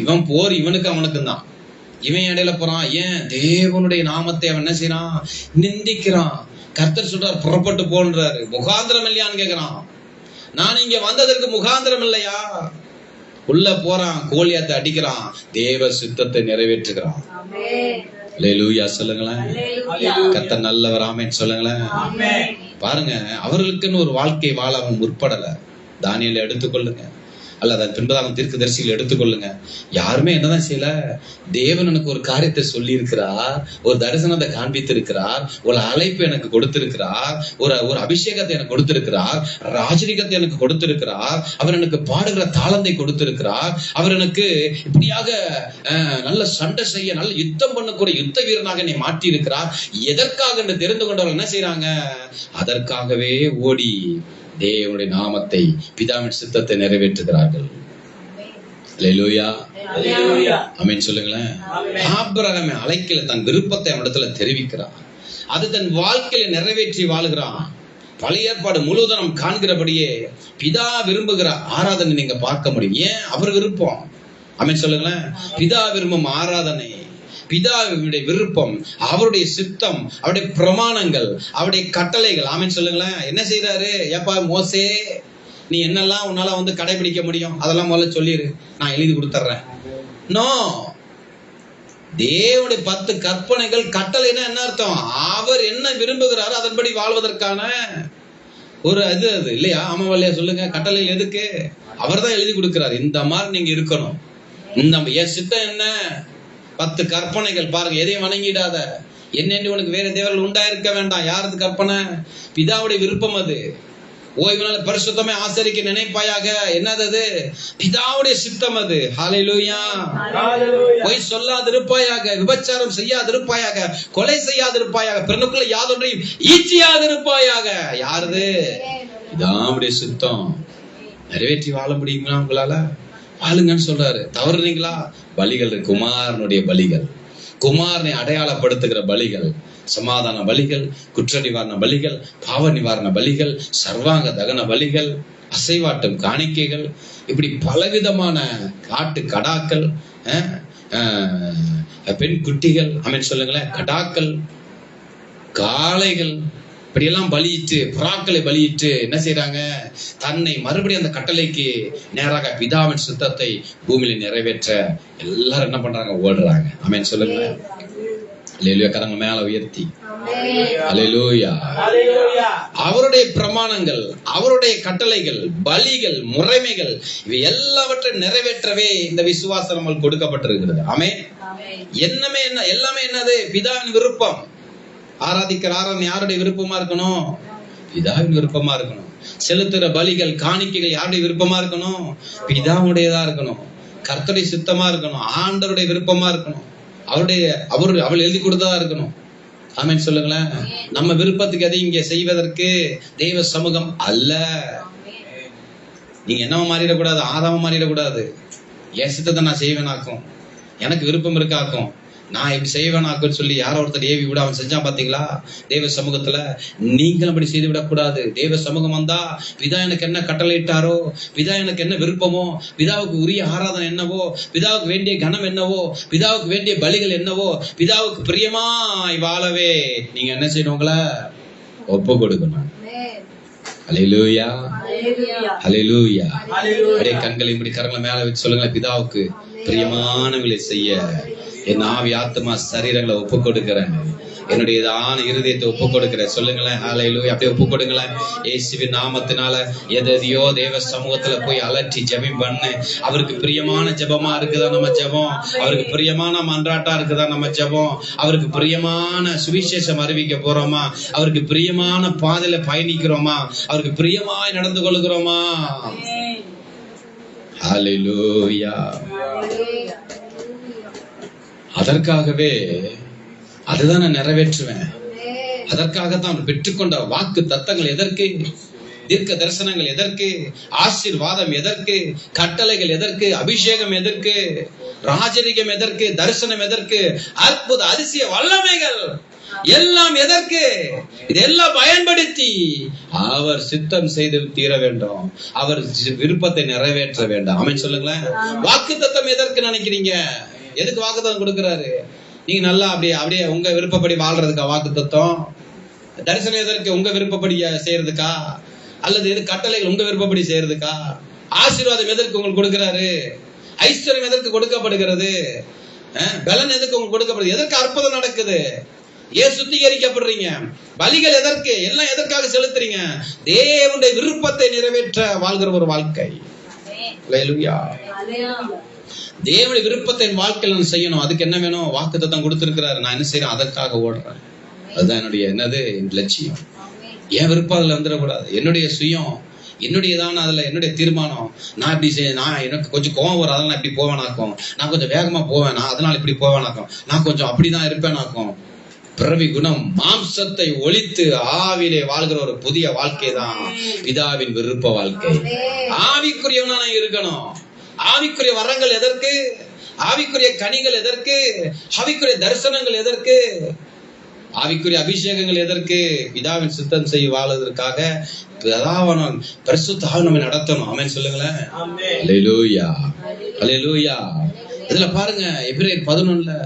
இவன் போர் இவனுக்கு அவனுக்கும் தான். இவன் இடையில போறான். ஏன்? தேவனுடைய நாமத்தை அவன் என்ன செய்யறான்? நிந்திக்கிறான். கர்த்தர் சொல்றார், புறப்பட்டு போன்றாரு. முகாந்திரம் இல்லையான்னு கேக்குறான். நான் இங்க வந்ததற்கு முகாந்திரம் இல்லையா? உள்ள போறான், கோலியாத்தை அடிக்கிறான், தேவ சித்தத்தை நிறைவேற்றுகிறான். அல்லேலூயா சொல்லுங்களேன். கர்த்தர் நல்லவர். ஆமென் சொல்லுங்களேன். பாருங்க, அவர்களுக்குன்னு ஒரு வாழ்க்கை வாழ அவன் முற்படல. தானியேலை எடுத்துக்கொள்ளுங்க, அல்ல அதன் பின்பதாக தீர்க்கதரிசிகளை எடுத்துக்கொள்ளுங்க. யாருமே என்னதான் செய்யல. தேவன் எனக்கு ஒரு காரியத்தை சொல்லி இருக்கிறார், ஒரு தரிசனத்தை காண்பித்திருக்கிறார், ஒரு அழைப்பு எனக்கு கொடுத்திருக்கிறார், ஒரு அபிஷேகத்தை எனக்கு கொடுத்திருக்கிறார், ராஜரிகத்தை எனக்கு கொடுத்திருக்கிறார், அவர் எனக்கு பாடுகிற தாளந்தை கொடுத்திருக்கிறார், அவர் எனக்கு இப்படியாக நல்ல சண்டை செய்ய, நல்ல யுத்தம் பண்ணக்கூடிய யுத்த வீரனாக என்னை மாற்றி இருக்கிறார். எதற்காக என்று தெரிந்து கொண்டவர்கள் என்ன செய்யறாங்க? அதற்காகவே ஓடி தேவனுடைய நாமத்தை, பிதாவின் சித்தத்தை நிறைவேற்றுகிறார்கள். அல்லேலூயா. ஆமென் சொல்லுங்களேன். ஆபிரகாம் அழைக்கல, தன் விருப்பத்தை அவனிடத்துல தெரிவிக்கிறான். அது தன் வாழ்க்கையில நிறைவேற்றி வாழுகிறான். பழைய ஏற்பாடு முழுவதும் நாம் காண்கிறபடியே பிதா விரும்புகிற ஆராதனை நீங்க பார்க்க முடியும். ஏன்? அவர் விருப்பம். ஆமென் சொல்லுங்களேன். பிதா விரும்பும் ஆராதனை, பிதாவுடைய விருப்பம், அவருடைய சித்தம், அவருடைய பிரமாணங்கள், அவருடைய கட்டளைகள். ஆமென் சொல்லுங்களேன். என்ன செய்யறாரு? ஏப்பா மோசே, நீ என்னெல்லாம் உன்னால கடைபிடிக்க முடியும் அதெல்லாம் முதல்ல சொல்லிரு, நான் எழுதி கொடுத்துறேன். நோ, தேவனுடைய 10 கற்பனைகள், கட்டளைன்னா என்ன அர்த்தம்? அவர் என்ன விரும்புகிறாரோ அதன்படி வாழ்வதற்கான ஒரு இது அது இல்லையா? ஆமாவல்லையா சொல்லுங்க. கட்டளைகள் எதுக்கு? அவர் தான் எழுதி கொடுக்கிறார். இந்த மாதிரி நீங்க இருக்கணும். இந்த என் சித்தம் என்ன? 10 கற்பனைகள் பாருங்க. எதையும் வணங்கிடாத, என்னென்று உனக்கு வேற தேவர்கள் உண்டாயிருக்க வேண்டாம். யாரது கற்பனை? பிதாவுடைய விருப்பம் அது. ஓய்வுனால பரிசுத்தமே ஆசரிக்க நினைப்பாயாக. என்னது? பிதாவுடைய சித்தம் அது. ஹல்லேலூயா. பொய் சொல்லாதிருப்பாயாக, விபச்சாரம் செய்யாதிருப்பாயாக, கொலை செய்யாதிருப்பாயாக, பிறனுக்குள்ள யாதொன்றையும் ஈச்சியாதிருப்பாயாக. யாரது? பிதாவுடைய சித்தம். நிறைவேற்றி வாழ முடியுங்களா உங்களால? வாழுங்கன்னு சொல்றாரு. தவறுறீங்களா? பலிகள் இருக்கு. குமாரனுடைய பலிகள், குமாரனை அடையாளப்படுத்துகிற பலிகள், சமாதான பலிகள், குற்ற நிவாரண பலிகள், பாவ நிவாரண பலிகள், சர்வாங்க தகன பலிகள், அசைவாட்டும் காணிக்கைகள், இப்படி பலவிதமான காட்டு கடாக்கள், பெண் குட்டிகள், ஆமென் சொல்லுங்களேன், கடாக்கள், காளைகள், இப்படியெல்லாம் பலியிட்டு, புறாக்களை பலியிட்டு என்ன செய்யறாங்க? தன்னை மறுபடியும் அந்த கட்டளைக்கு நேராக பிதாவின் சித்தத்தை பூமியில நிறைவேற்ற எல்லாரும் என்ன பண்றாங்க? ஓடுறாங்க. ஆமென் சொல்லுங்க. அல்லேலூயா. கரங்க மேல உயர்த்தி அல்லேலூயா. அவருடைய பிரமாணங்கள், அவருடைய கட்டளைகள், பலிகள், முறைமைகள், இவை எல்லாவற்றையும் நிறைவேற்றவே இந்த விசுவாசம் நம்மளுக்கு கொடுக்கப்பட்டிருக்கிறது. ஆமென். என்னமே என்ன? எல்லாமே என்னது? பிதாவின் விருப்பம். ஆராதிக்கிற ஆராதனை யாருடைய விருப்பமா இருக்கணும்? பிதாவின் விருப்பமா இருக்கணும். செலுத்துற பலிகள், காணிக்கைகள் யாருடைய விருப்பமா இருக்கணும்? பிதாவுடையதா இருக்கணும். கர்த்தருடைய சித்தமா இருக்கணும், ஆண்டவருடைய விருப்பமா இருக்கணும், அவள் எழுதி கொடுத்ததா இருக்கணும். ஆமென் சொல்லுங்களேன். நம்ம விருப்பத்துக்கு எதை இங்க செய்வதற்கு தெய்வ சமூகம் அல்ல. நீங்க என்னவா மாறிடக்கூடாது, ஆதாம மாறிடக்கூடாது. என் சித்தத்தை நான் செய்வேனாக்கும், எனக்கு விருப்பம் இருக்காக்கும், நான் இப்படி செய்வேனாக்குன்னு சொல்லி யாரோ ஒருத்தர் ஏவி விட அவன் செஞ்சான் பாத்தீங்களா தெய்வ சமூகத்துல. நீங்களும் அப்படி செய்து விடக்கூடாது. தெய்வ சமூகம் வந்தா பிதா எனக்கு என்ன கட்டளை இட்டாரோ, பிதா எனக்கு என்ன விருப்பமோ, பிதாவுக்கு உரிய ஆராதனை என்னவோ, பிதாவுக்கு வேண்டிய கனம் என்னவோ, பிதாவுக்கு வேண்டிய பலிகள் என்னவோ, பிதாவுக்கு பிரியமாய் வாழவே நீங்க என்ன செய்யணுங்களா ஒப்பு கொடுக்கணும். ஹல்லேலூயா, ஹல்லேலூயா. அப்படியே கண்களை இப்படி கரங்களை மேல வச்சு சொல்லுங்களேன், பிதாவுக்கு பிரியமானவங்களை செய்ய என் ஆவி ஆத்மா சரீரங்களை ஒப்பு கொடுக்கிறேன், என்னுடைய இருதயத்தை ஒப்பு கொடுக்கிறேன். சொல்லுங்களேன் ஹல்லேலூயா. அப்படியே ஒப்பு கொடுங்களேன். இயேசுவின் நாமத்தினால எதையோ தேவ சமூகத்துல போய் அலற்றி ஜெபம் பண்ணு. அவருக்கு பிரியமான ஜெபமா இருக்குதா நம்ம ஜெபம்? அவருக்கு பிரியமான மன்றாட்டா இருக்குதா நம்ம ஜெபம்? அவருக்கு பிரியமான சுவிசேஷம் அறிவிக்க போறோமா? அவருக்கு பிரியமான பாதையில பயணிக்கிறோமா? அவருக்கு பிரியமாய் நடந்து கொள்கிறோமா? ஹல்லேலூயா. அதற்காகவே அதுதான் நான் நிறைவேற்றுவேன். அதற்காகத்தான் பெற்றுக்கொண்ட வாக்கு தத்தங்கள் எதற்கு, தீர்க்க தரிசனங்கள் எதற்கு, ஆசீர்வாதம் எதற்கு, கட்டளைகள் எதற்கு, அபிஷேகம் எதற்கு, ராஜரிகம் எதற்கு, தரிசனம் எதற்கு, அற்புத அதிசய வல்லமைகள் எல்லாம் எதற்கு? இதெல்லாம் பயன்படுத்தி அவர் சித்தம் செய்து தீர வேண்டும், அவர் விருப்பத்தை நிறைவேற்ற வேண்டும். ஆமென் சொல்லுங்களேன். வாக்கு தத்தம் எதற்கு நினைக்கிறீங்க? எதுக்கு வாக்குத்தத்தம் கொடுக்கிறாரு? நீங்க நல்லா அப்படியே உங்க விருப்பப்படி வாழ்றதுக்கா வாக்கு தத்துவம்? தரிசனம் எதற்கு? உங்க விருப்பப்படி செய்யறதுக்கா? அல்லது எது கட்டளைகள் உங்க விருப்பப்படி செய்யறதுக்கா? ஆசீர்வாதம் எதற்கு உங்களுக்கு கொடுக்கிறாரு? ஐஸ்வர்யம் எதற்கு கொடுக்கப்படுகிறது? பலன் எதற்கு உங்களுக்கு கொடுக்கப்படுது? எதற்கு அற்புதம் நடக்குது? ஏன் சுத்திகரிக்கப்படுறீங்க? பலிகள் எதற்கு? எல்லாம் எதற்காக செலுத்துறீங்க? தேவனுடைய விருப்பத்தை நிறைவேற்ற வாழ்கிற ஒரு வாழ்க்கை. ஹல்லேலூயா. தேவனுடைய விருப்பத்தை வாழ்க்கையில் நான் செய்யணும். அதுக்கு என்ன வேணும்? வாக்குத்தத்தம் கொடுத்திருக்கிறாரு. நான் என்ன செய்யறேன்? அதற்காக ஓடுறேன். அதுதான் என்னுடைய லட்சியம். என் விருப்பம் அதுல வந்துடக்கூடாது. என்னுடைய சுயம், என்னுடையதான அதுல என்னுடைய தீர்மானம். நான் இப்படி எனக்கு கொஞ்சம் கோவம் வரும், அதெல்லாம் இப்படி போவேனாக்கும். நான் கொஞ்சம் வேகமா போவேன், நான் அதனால இப்படி போவேனாக்கும். நான் கொஞ்சம் அப்படிதான் இருப்பேனாக்கும். பிறவி குணம் மாம்சத்தை ஒழித்து ஆவிலே வாழ்கிற ஒரு புதிய வாழ்க்கை தான் பிதாவின் விருப்ப வாழ்க்கை. ஆவிக்குரியவனா இருக்கணும். ஆவிக்குரிய வரங்கள் எதற்கு? ஆவிக்குரிய கனிகள் எதற்கு? ஆவிக்குரிய தரிசனங்கள் எதற்கு? ஆவிக்குரிய அபிஷேகங்கள் எதற்கு? பிதாவின் சித்தம் செய்ய வாழ்வதற்காக பரிசுத்த ஆவி நம்மை நடத்தணும். ஆமென் சொல்லுங்களேன். ஹல்லேலூயா, ஹல்லேலூயா. இதுல பாருங்க, எபிரேயர் 11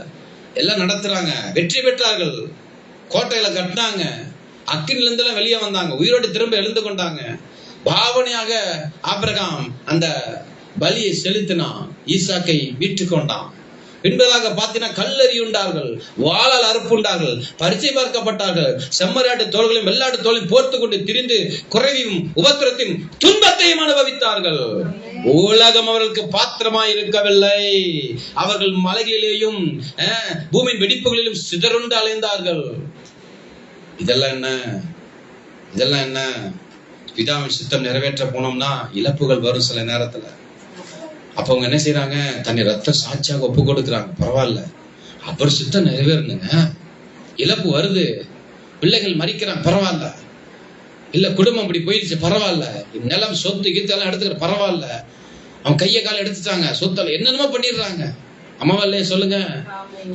எல்லாம் நடத்துறாங்க. வெற்றி பெற்றார்கள், கோட்டையில கட்டினாங்க, அக்கினில இருந்தெல்லாம் வெளியே வந்தாங்க, உயிரோடு திரும்ப எழுந்து கொண்டாங்க. பாவனையாக ஆபிரகாம் அந்த பலியை செலுத்தினான், ஈசாக்கை மீட்டுக் கொண்டான். பின்பதாக பார்த்தீங்கன்னா கல்லெறியுண்டார்கள், வாளால் அறுப்புண்டார்கள், பரிச்சை பார்க்கப்பட்டார்கள், செம்மறியாட்டு தோள்களையும் வெள்ளாட்டு தோளையும் போர்த்து கொண்டு திரிந்து குறைவையும் உபத்திரத்தையும் துன்பத்தையும் அனுபவித்தார்கள். உலகம் அவர்களுக்கு பாத்திரமாய் இருக்கவில்லை. அவர்கள் மலைகளிலேயும் பூமியின் வெடிப்புகளிலும் சிதறுண்டு அலைந்தார்கள். இதெல்லாம் என்ன? இதெல்லாம் என்ன? பிதாவின் சித்தம் நிறைவேற்ற போனோம்னா இழப்புகள் வரும் சில நேரத்துல. அப்ப அவங்க என்ன செய்யறாங்க? தன்னை ரத்த சாட்சியாக ஒப்பு கொடுக்குறாங்க. பரவாயில்ல, அவர் சித்தம் நிறைவேறணுங்க. இழப்பு வருது, பிள்ளைகள் மறிக்கிறாங்க, பரவாயில்ல. இல்ல குடும்பம் அப்படி போயிடுச்சு, பரவாயில்ல. நிலம் சொத்து கீத்தெல்லாம் எடுத்துக்கிற, பரவாயில்ல. அவன் கையை காலை எடுத்துட்டாங்க, சொத்தல என்னென்னமோ பண்ணிடுறாங்க. அம்மாவா இல்லையே சொல்லுங்க.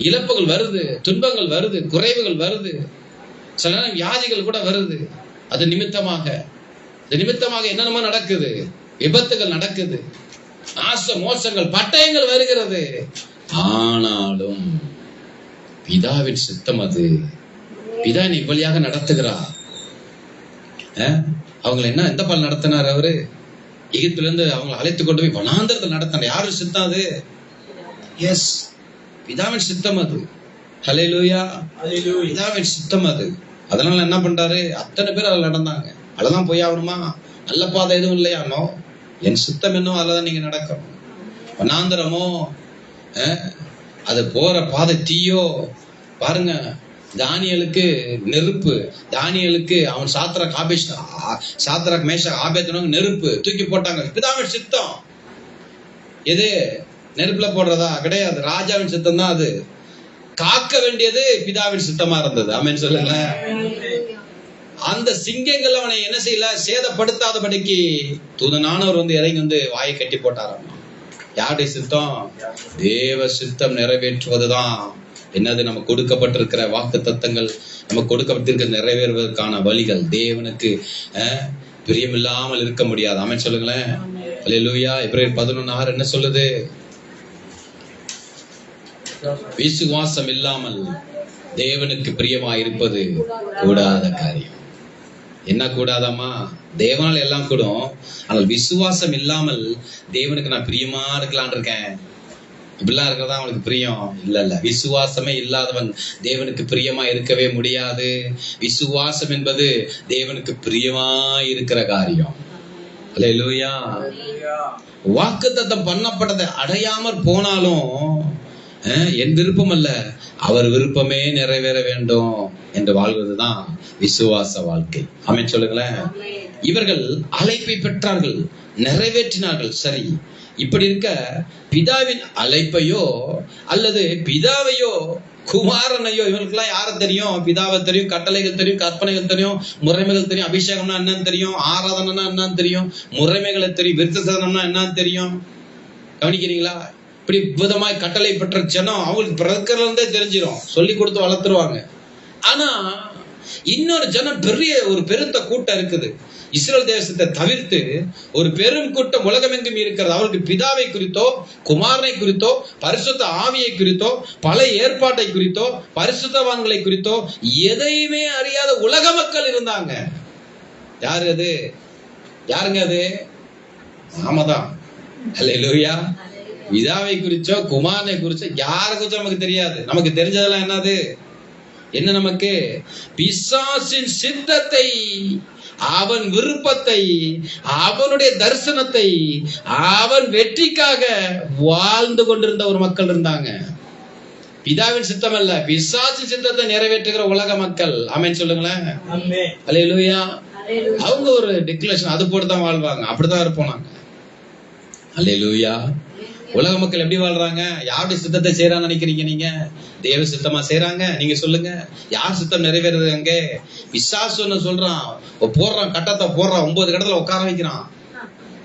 இழப்புகள் வருது, துன்பங்கள் வருது, குறைவுகள் வருது, சில நேரம் வியாதிகள் கூட வருது. அது நிமித்தமாக என்னென்னமோ நடக்குது, விபத்துகள் நடக்குது, நாச மோசங்கள் பட்டயங்கள் வருகிறது. ஆனாலும் பிதாவின் சித்தம் அது. பிதா நீ வழியாக நடத்துகிறார். அவங்களை என்ன எந்த பால் நடத்தினார்? அவரு எகிப்துல இருந்து அவங்களை அழைத்து கொண்டு போய் வனாந்தரத்தில் நடத்தினார். யாரு சித்தம் அது? எஸ், பிதாவின் சித்தம் அது. ஹல்லேலூயா, பிதாவின் சித்தம் அது. அதனால என்ன பண்றாரு? அத்தனை பேர் அதுல நடந்தாங்க. அதுதான் போய் ஆகணுமா? நல்ல பாதை எதுவும் இல்லையா? நோ, என் சித்தம் என்னோ அதுலதான் நீங்க நடக்கணும். வனாந்தரமோ அது போற பாதை தீயோ பாருங்க. தானியலுக்கு நெருப்பு, தானியலுக்கு அவன் சாத்ராக் மேஷாக் ஆபேத்நேகோ நெருப்பு தூக்கி போட்டாங்க. பிதாவின் சித்தம் எது? நெருப்புல போடுறதா கிடையாது. ராஜாவின் சித்தம் தான் அது. காக்க வேண்டியது பிதாவின் சித்தமா இருந்தது. ஆமென் சொல்லுங்க. அந்த சிங்கங்கள் அவனை என்ன செய்யல, சேதப்படுத்தாதபடிக்கு தூதனானவர் இறங்கி வாயை கட்டி போட்டாராம். யாருடைய சித்தம்? தேவ சித்தம் நிறைவேற்றுவதுதான் என்னது, நமக்கு கொடுக்கப்பட்டிருக்கிற வாக்கு தத்தங்கள், நமக்கு கொடுக்கப்பட்டிருக்கிற நிறைவேறுவதற்கான வழிகள். தேவனுக்கு பிரியமில்லாமல் இருக்க முடியாது. ஆமென் சொல்லுங்களேன். அல்லேலூயா. எபிரேயர் 11:6 என்ன சொல்லுது? விசுவாசம் இல்லாமல் தேவனுக்கு பிரியமா இருப்பது கூடாத காரியம். என்ன கூடாதாமா? தேவனால் எல்லாம் கூடும், ஆனால் விசுவாசம் இல்லாமல் தேவனுக்கு நான் பிரியமா இருக்கலான் இருக்கேன், இப்படிலாம் இருக்கிறதா அவனுக்கு பிரியம் இல்ல. விசுவாசமே இல்லாதவன் தேவனுக்கு பிரியமா இருக்கவே முடியாது. விசுவாசம் என்பது தேவனுக்கு பிரியமா இருக்கிற காரியம். அல்லேலூயா. வாக்குத்தத்தம் பண்ணப்பட்டதை அடையாமற் போனாலும் என் விருப்பம் அல்ல, அவர் விருப்பமே நிறைவேற வேண்டும் என்று வாழ்வதுதான் விசுவாச வாழ்க்கை. ஆமென் சொல்லுங்களேன். இவர்கள் அழைப்பை பெற்றார்கள், நிறைவேற்றினார்கள். சரி, இப்படி இருக்க பிதாவின் அழைப்பையோ அல்லது பிதாவையோ குமாரனையோ, இவங்களுக்கெல்லாம் யார தெரியும்? பிதாவை தெரியும், கட்டளைகள் தெரியும், கற்பனைகள் தெரியும், முறைமைகள் தெரியும், அபிஷேகம்னா என்னன்னு தெரியும், ஆராதனைனா என்னன்னு தெரியும், முறைமைகளை தெரியும், விருத்தசனம்னா என்னன்னு தெரியும். கவனிக்கிறீங்களா? இப்படி விதமாய் கட்டளை பெற்ற ஜனம் அவங்களுக்கு பிறக்கிறதுல இருந்தே தெரிஞ்சிடும், சொல்லி கொடுத்து வளர்த்துருவாங்க. ஆனா இன்னொரு ஜனம், பெரிய ஒரு பெருத்த கூட்டம் இருக்குது. இஸ்ரேல் தேசத்தை தவிர்த்து ஒரு பெரும் கூட்டம் உலகமெங்கும் இருக்கிறது. அவருக்கு பிதாவை குறித்தோ, குமாரனை குறித்தோ, பரிசுத்த ஆவியை குறித்தோ, பழைய ஏற்பாட்டை குறித்தோ, பரிசுத்தவான்களை குறித்தோ எதையுமே அறியாத உலக மக்கள் இருந்தாங்க. யாரு அது? யாருங்க அது? நாமதான். அல்லேலூயா. பிதாவை குறிச்சோ குமாரனை குறிச்சோ யாரை குறிச்சோ நமக்கு தெரியாது. நமக்கு தெரிஞ்சதெல்லாம் என்னது? என்ன நமக்கு? பிசாசின் சித்தத்தை, அவன் விருப்பத்தை, அவனுடைய தரிசனத்தை, அவன் வெற்றிக்காக வாழ்ந்து கொண்டிருந்த ஒரு மக்கள் இருந்தாங்க. பிதாவின் சித்தம் அல்ல, பிசாசின் சித்தத்தை நிறைவேற்றுகிற உலக மக்கள். ஆமென் சொல்லுங்களேன். அல்லேலூயா. அவங்க ஒரு டிக்ளரேஷன் அது போட்டு தான் வாழ்வாங்க, அப்படிதான் இருப்போம் நாங்க. அல்லேலூயா. உலக மக்கள் எப்படி வாழ்றாங்க? யாருடைய சித்தத்தை செய்யறான்னு நினைக்கிறீங்க நீங்க? தேவ சித்தமா செய்யறாங்க? நீங்க சொல்லுங்க. யார் சித்தம் நிறைவேறது? அங்க பிசாசு சொல்றான், போடுறான், கட்டத்தை போடுறான், 9 கடத்துல உட்கார வைக்கிறான்.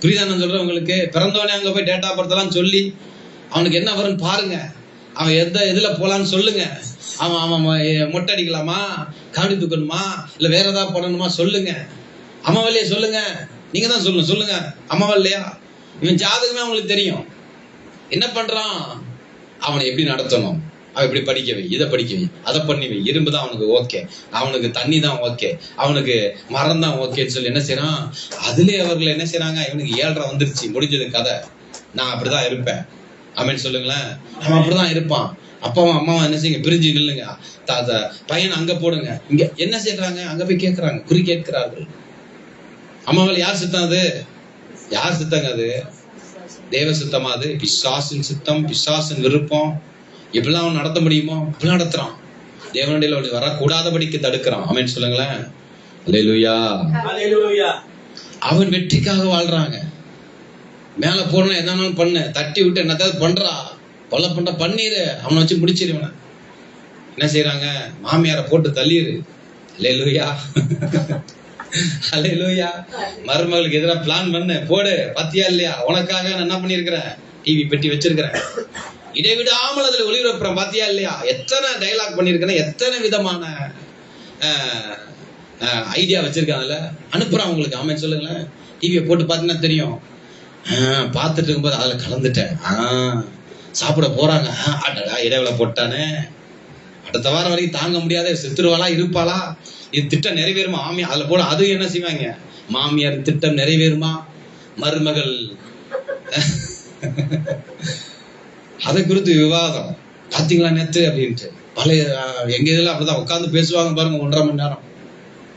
புரியுதான்னு சொல்றேன் உங்களுக்கு. பிறந்தவனே அங்க போய் டேட்டா பர்த்லாம் சொல்லி அவனுக்கு என்ன வரும்னு பாருங்க, அவன் எந்த இதுல போலான்னு சொல்லுங்க. அவன் மொட்டை அடிக்கலாமா, காடி தூக்கணுமா, இல்ல வேற ஏதாவது பண்ணணுமா சொல்லுங்க. அம்மாவல்லையா சொல்லுங்க. நீங்க தான் சொல்லணும். சொல்லுங்க. அம்மாவல்லையா? இவன் ஜாதகமே அவங்களுக்கு தெரியும். என்ன பண்றான்? அவனை எப்படி நடத்தணும், அவன் எப்படி படிக்க வை, இதை படிக்க வை, அதை பண்ணி வை, இரும்பு தான் அவனுக்கு ஓகே, அவனுக்கு தண்ணி தான் ஓகே, அவனுக்கு மரம் தான் ஓகேன்னு சொல்லி என்ன செய்யறான்? அதுலயே அவர்கள் என்ன செய்யறாங்க? இவனுக்கு 7:30 வந்துருச்சு, முடிஞ்சது கதை, நான் அப்படிதான் இருப்பேன். ஆமென் சொல்லுங்களேன். அவன் அப்படிதான் இருப்பான். அப்பாவும் அம்மாவும் என்ன செய்யுங்க? பிரிஞ்சு நில்லுங்க, பையனை அங்க போடுங்க. இங்க என்ன செய்யறாங்க? அங்க போய் கேட்கிறாங்க, குறி கேட்கிறார்கள். அம்மாவில் யார் சித்தம் அது? யார் சித்தங்க அது? தேவ சித்தமா அது? பிசாசின் சித்தம், பிசாசின் விருப்பம். எப்படிலாம் அவன் நடத்த முடியுமோ அப்படி நடத்துறான். தேவனுடைய வரக்கூடாதபடிக்கு தடுக்கிறான். ஆமென் சொல்லுங்களேன். அல்லேலூயா. அவன் வெற்றிக்காக வாழ்றாங்க. மேல போனா என்னாலும் பண்ணு, தட்டி விட்டு என்னதாவது பண்றா, கொலை பண்ற பண்ணிரு, அவனை வச்சு முடிச்சிருவன. என்ன செய்யறாங்க? மாமியாரை போட்டு தள்ளிடு. அல்லேலூயா. அல்லேலூயா. மருமகளுக்கு எதிராக பிளான் பண்ணு, போடு, பத்தியா இல்லையா, உனக்காக நான் என்ன பண்ணிருக்கிறேன்? டிவி பெட்டி வச்சிருக்கிறேன், இடைவிடாமல் அதுல ஒளிபரப்புறேன், பாத்தியா இல்லையா? எத்தனை டைலாக் பண்ணிருக்கிறேன், எத்தனை விதமான ஐடியா வச்சிருக்கேன், அதுல அனுப்புறான் உங்களுக்கு. ஆமென் சொல்லுங்களேன். டிவியை போட்டு பாத்தீங்கன்னா தெரியும். பார்த்துட்டு இருக்கும்போது அதுல கலந்துட்டேன், சாப்பிட போறாங்க, இடைவேளை போட்டானே, அடுத்த வாரம் வரைக்கும் தாங்க முடியாத செத்துருவாளா இருப்பாளா, இது திட்டம் நிறைவேறுமா, மாமியார் அதுல போட, அது என்ன செய்வாங்க? மாமியார் திட்டம் நிறைவேறுமா, மருமகள் அதை குறித்து விவாதம். பாத்தீங்களா நேத்து அப்படின்ட்டு பழைய எங்க இதுல அப்படிதான் உட்காந்து பேசுவாங்க பாருங்க, 1.5 மணி நேரம்.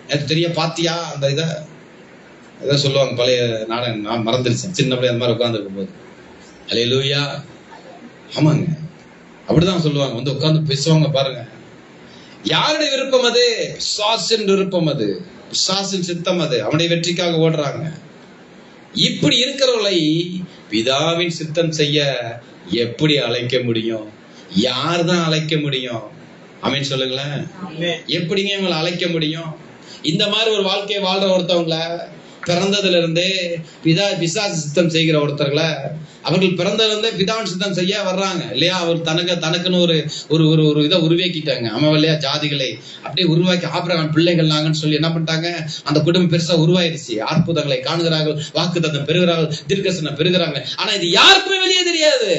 நேற்று தெரிய பாத்தியா அந்த இதை சொல்லுவாங்க. பழைய நாடகம் நான் மறந்துருச்சேன், சின்ன பிள்ளை அந்த மாதிரி உட்கார்ந்து இருக்கும் போது. அல்லேலூயா. ஆமாங்க, அப்படிதான் சொல்லுவாங்க, உட்கார்ந்து பேசுவாங்க பாருங்க. யாருடைய விருப்பம் அது? பிசாசின் விருப்பம் அது, பிசாசின் சித்தம் அது. அவனுடைய வெற்றிக்காக ஓடுறாங்க. இப்படி இருக்கிறவர்களை பிதாவின் சித்தம் செய்ய எப்படி அழைக்க முடியும்? யார் தான் அழைக்க முடியும்? ஆமென் சொல்லுங்களேன். எப்படிங்க இவங்களை அழைக்க முடியும்? இந்த மாதிரி ஒரு வாழ்க்கையை வாழ்ற ஒருத்தவங்கள பிறந்ததுல இருந்தே பிசாசு சித்தம் செய்கிற ஒருத்தர்களை அவர்கள் பிறந்ததுல இருந்தே பிதாவின் சித்தம் செய்ய வர்றாங்க இல்லையா? அவர் தனக்குன்னு ஒரு ஒரு ஒரு இதை உருவாக்கிட்டாங்க. ஆமா இல்லையா? ஜாதிகளை அப்படியே உருவாக்கி ஆபிரகாம் பிள்ளைகள் நாங்கன்னு சொல்லி என்ன பண்ணிட்டாங்க? அந்த குடும்பம் பெருசா உருவாயிருச்சு. அற்புதங்களை காணுகிறார்கள், வாக்குத்தத்தம் பெறுகிறார்கள், தீர்க்கதரிசனம் பெறுகிறாங்க. ஆனா இது யாருக்குமே வெளியே தெரியாது.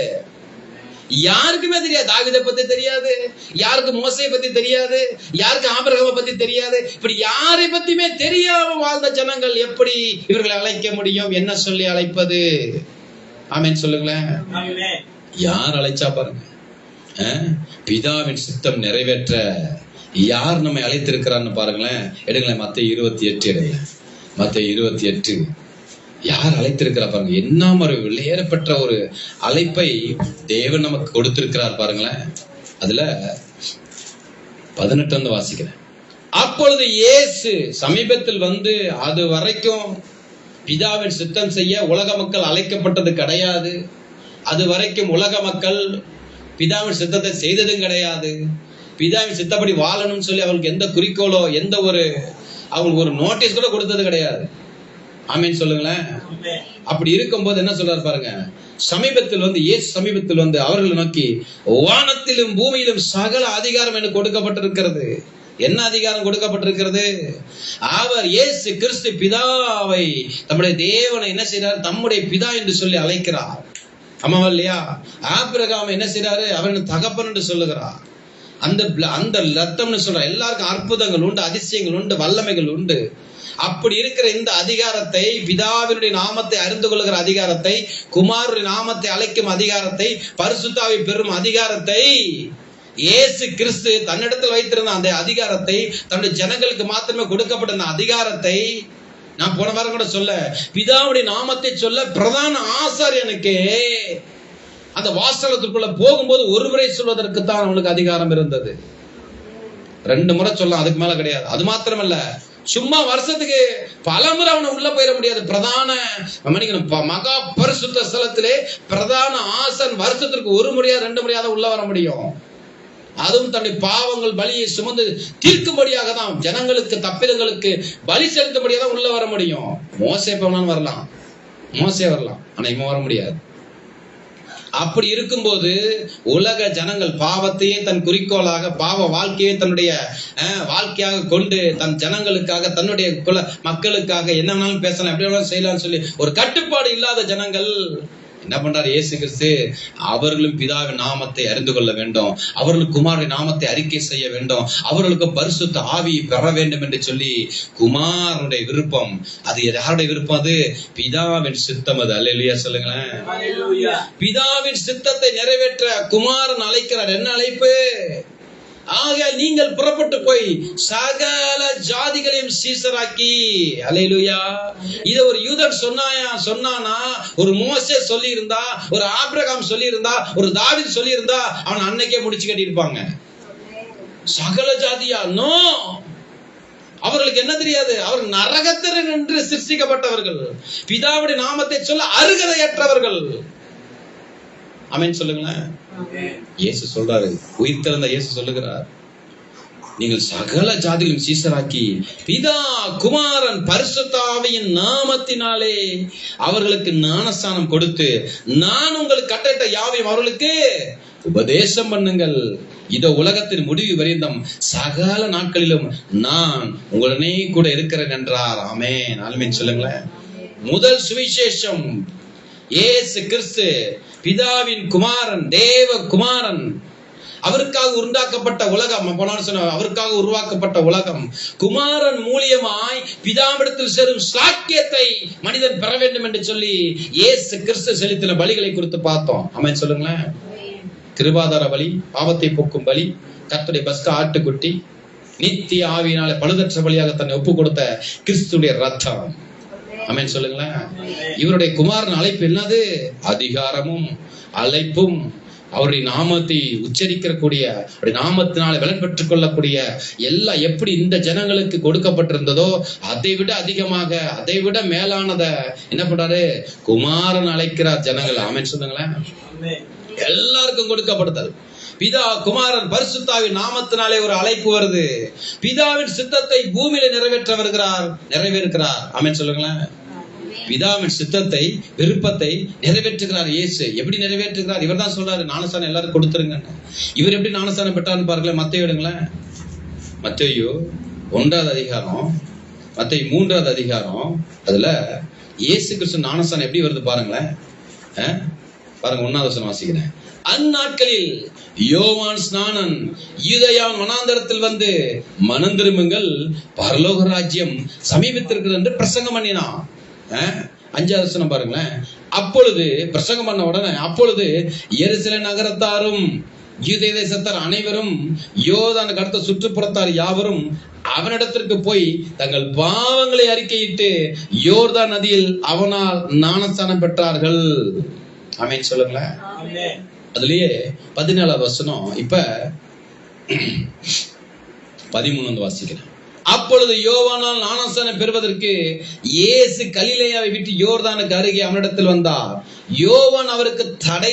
யாருக்குமே தெரியாது. தாவீதை பத்தி தெரியாது, யாருக்கு மோசையை பத்தி தெரியாது, யாருக்கு ஆபிரகாமை பத்தி தெரியாது. இப்படி யாரை பத்தியுமே தெரியாம வாழ்ந்த ஜனங்கள் எப்படி இவர்களை அழைக்க முடியும்? என்ன சொல்லி அழைப்பது? ஆமென் சொல்லுங்களேன். யார் அழைச்சா பாருங்க. பிதாவின் சித்தம் நிறைவேற்ற யார் நம்மை அழைத்திருக்கிறான்னு பாருங்களேன். எடுங்களேன், மத்தேயு 28 எடுங்க. மத்தேயு 28 யார் அழைத்திருக்கிறா பாருங்க. என்ன ஒரு வெளியேறப்பட்ட ஒரு அழைப்பை தேவன் நமக்கு கொடுத்திருக்கிறார் பாருங்களேன். அதுல 18 வாசிக்கிறேன். அப்பொழுது இயேசு சமீபத்தில் வந்து அது வரைக்கும் பிதாவின் சித்தம் செய்ய உலக மக்கள் அழைக்கப்பட்டது கிடையாது. அது வரைக்கும் உலக மக்கள் பிதாவின் சித்தத்தை செய்ததும் கிடையாது. பிதாவின் சித்தப்படி வாழணும்னு சொல்லி அவங்களுக்கு எந்த குறிக்கோளோ எந்த ஒரு அவங்களுக்கு ஒரு நோட்டீஸ் கூட கொடுத்தது கிடையாது. ஆமென் சொல்லுங்களேன். அப்படி இருக்கும்போது என்ன சொல்றாரு பாருங்க. சமீபத்தில் வந்து இயேசு சமீபத்தில் வந்து அவர்களை நோக்கி, வானத்திலும் பூமியிலும் சகல அதிகாரம் எனக்கு கொடுக்கப்பட்டிருக்கிறது. என்ன அதிகாரம் கொடுக்கப்பட்டிருக்கிறது? அவர் இயேசு கிறிஸ்து பிதாவை, நம்முடைய தேவனை என்ன செய்யறார்? தம்முடைய பிதா என்று சொல்லி அழைக்கிறார். ஆமாவா இல்லையா? ஆபிரகாம் என்ன செய்யறாரு? அவன் தகப்பன் என்று சொல்லுகிறார். அந்த ரத்தம்னு சொல்ற எல்லாருக்கும் அற்புதங்கள் உண்டு, அதிசயங்கள் உண்டு, வல்லமைகள் உண்டு. அப்படி இருக்கிற இந்த அதிகாரத்தை, பிதாவினுடைய நாமத்தை அறிந்து கொள்ளுகிற அதிகாரத்தை, குமாரனுடைய நாமத்தை அழைக்கும் அதிகாரத்தை, பரிசுத்தாவை பெறும் அதிகாரத்தை இயேசு கிறிஸ்து தன்னிடத்தில் வைத்திருந்த அந்த அதிகாரத்தை, தன்னுடைய ஜனங்களுக்கு மாத்திரமே கொடுக்கப்பட்ட அதிகாரத்தை, நான் போன வாரம் கூட சொல்ல, பிதாவுடைய நாமத்தை சொல்ல பிரதான ஆசாரியனுக்கு அந்த வாசகத்துக்குள்ள போகும்போது ஒரு முறை சொல்வதற்கு தான் அவனுக்கு அதிகாரம் இருந்தது. 2 முறை சொல்லலாம், அதுக்கு மேல கிடையாது. அது மாத்திரமல்ல, சும்மா வருஷத்துக்கு பல முறை அவனை உள்ள போயிட முடியாது. பிரதான மகா பரிசுத்த ஸ்தலத்திலே பிரதான ஆசன் வருஷத்திற்கு ஒரு முறையா 2 முறையா உள்ள வர முடியும். அதுவும் தன்னுடைய பாவங்கள் பலியை சுமந்து தீர்க்கும்படியாக தான், ஜனங்களுக்கு தப்பிதங்களுக்கு பலி செலுத்தபடியாக தான் உள்ள வர முடியும். மோசே போனாலும் வரலாம், மோசே வரலாம், ஆனா இவன் வர முடியாது. அப்படி இருக்கும்போது உலக ஜனங்கள் பாவத்தையே தன் குறிக்கோளாக, பாவ வாழ்க்கையை தன்னுடைய வாழ்க்கையாக கொண்டு தன் ஜனங்களுக்காக, தன்னுடைய மக்களுக்காக என்ன வேணாலும் பேசலாம், எப்படி வேணாலும் செய்யலாம்னு சொல்லி ஒரு கட்டுப்பாடு இல்லாத ஜனங்கள் என்ன பண்றாரு? இயேசு கிறிஸ்து அவர்களும் பிதாவின் நாமத்தை அறிந்து கொள்ள வேண்டும், அவர்களுக்கு குமாரின் நாமத்தை அறிக்கை செய்ய வேண்டும், அவர்களுக்கு பரிசுத்த ஆவியை பெற வேண்டும் என்று சொல்லி, குமாரனுடைய விருப்பம், அது யாருடைய விருப்பம்? அது பிதாவின் சித்தம். அது அல்லேலூயா சொல்லுங்களேன். பிதாவின் சித்தத்தை நிறைவேற்ற குமாரன் அழைக்கிறார். என்ன அழைப்பு? ஆக நீங்கள் புறப்பட்டு போய் சகல ஜாதிகளையும் சீசராக்கி. அல்லேலூயா. இத ஒரு யூதன் சொன்னானா, ஒரு மோசே சொல்லி இருந்தா, ஒரு ஆபிரகாம் சொல்லி இருந்தா, ஒரு தாவீது சொல்லி இருந்தா, அவன் அன்னைக்கே முடிச்சு கட்டி இருப்பாங்க. சகல ஜாதியா? நோ. அவர்களுக்கு என்ன தெரியாது? அவர் நரகத்தில் நின்று சிருஷ்டிக்கப்பட்டவர்கள், பிதாவுடைய நாமத்தை சொல்ல அருகதையற்றவர்கள். ஆமென் சொல்லுங்களேன். இயேசு சொல்றாரு, உயிர் திறந்த இயேசு சொல்லுகிறார், நீங்கள் சகல ஜாதிகளையும் சீசராக்கி பிதா குமாரன் பரிசுத்த ஆவியின் நாமத்தினாலே அவர்களுக்கு ஞானஸ்நானம் கொடுத்து நான் உங்களுக்கு கட்டளையிட்ட யாவையும் அவர்களுக்கு உபதேசம் பண்ணுங்கள். இதோ உலகத்தின் முடிவு வரைந்தும் சகல நாட்களிலும் நான் உங்களுடனே கூட இருக்கிறேன் என்றார். ஆமென். ஆமென் சொல்லுங்களேன். முதல் சுவிசேஷம் இயேசு கிறிஸ்து பிதாவின் குமாரன், தேவ குமாரன், அவருக்காக உண்டாக்கப்பட்ட உலகம், அவருக்காக உருவாக்கப்பட்ட உலகம், குமாரன் மூலியமாய் பிதாவிடத்தில் சேரும் சாக்கியத்தை மனிதன் பெற வேண்டும் என்று சொல்லி இயேசு கிறிஸ்து செலுத்தின பலிகளை குறித்து பார்த்தோம். ஆமென் சொல்லுங்களேன். கிருபாதார பலி, பாவத்தை போக்கும் பலி, கர்த்தருடைய பஸ்கா ஆட்டுக்குட்டி, நித்திய ஆவியினாலே பழுதற்ற பலியாக தன்னை ஒப்பு கொடுத்த கிறிஸ்துடைய ரத்தம். ஆமென் சொல்லுங்களேன். இவருடைய குமாரன் அழைப்பு என்னது? அதிகாரமும் அழைப்பும் அவருடைய நாமத்தை உச்சரிக்கக்கூடிய, அவருடைய நாமத்தினால பலன் பெற்றுக் கொள்ளக்கூடிய எல்லாம் எப்படி இந்த ஜனங்களுக்கு கொடுக்கப்பட்டிருந்ததோ அதை விட அதிகமாக, அதை விட மேலானத என்ன பண்றாரு? குமாரன் அழைக்கிறார் ஜனங்கள். ஆமென் சொல்லுங்களேன். எல்லாருக்கும் கொடுக்கப்படுதல். பிதா, குமாரன், பரிசுத்தாவின் நாமத்தினாலே ஒரு அழைப்பு வருது. பிதாவின் சித்தத்தை பூமியில நிறைவேற்றுகிறார். ஆமென் சொல்லுங்களேன். பிதாவின் சித்தத்தை, விருப்பத்தை நிறைவேற்றுகிறார் இயேசு. எப்படி நிறைவேற்றுகிறார்? இவர் தான் சொல்றாரு, ஞானஸ்தானம் எல்லாரும் கொடுத்துருங்க. இவர் எப்படி ஞானஸ்தானம் பெற்றார்னு பாருங்களேன். மத்தேயு எடுங்களேன். மத்தேயு 1வது அதிகாரம், மத்தேயு 3வது அதிகாரம். அதுல இயேசு கிறிஸ்து ஞானஸ்தானம் எப்படி வருது பாருங்களேன். பாருங்க, 1வது வசனம் வாசிக்கிறேன். அந்நாட்களில் யோவான் ஸ்நானன் யூதேயாவின் வனாந்தரத்தில் வந்து மனம் திரும்புங்கள், பரலோக ராஜ்யம் சமீபத்திருக்கிறது என்று பிரசங்கம் பண்ணினான். 5வது வசனம் பாருங்களேன். அப்பொழுது பிரசங்கம் பண்ண உடனே, அப்பொழுது எருசலேம் நகரத்தாரும் யூதேய தேசத்தார் அனைவரும் யோர்தானுக்கு அடுத்த சுற்றுப்புறத்தார் யாவரும் அவனிடத்திற்கு போய் தங்கள் பாவங்களை அறிக்கையிட்டு யோர்தான் நதியில் அவனால் ஞானஸ்தானம் பெற்றார்கள். ஆமென் சொல்லுங்களேன். அதுலயே 17வது வசனம். இப்ப 13 வாசிக்கிறேன். அப்பொழுது யோவானால் ஞானஸ்தானம் பெறுவதற்கு இயேசு கலிலேயாவை விட்டு யோர்தானுக்கு அருகே அவனிடத்தில் வந்தார். யோவான் அவருக்கு தடை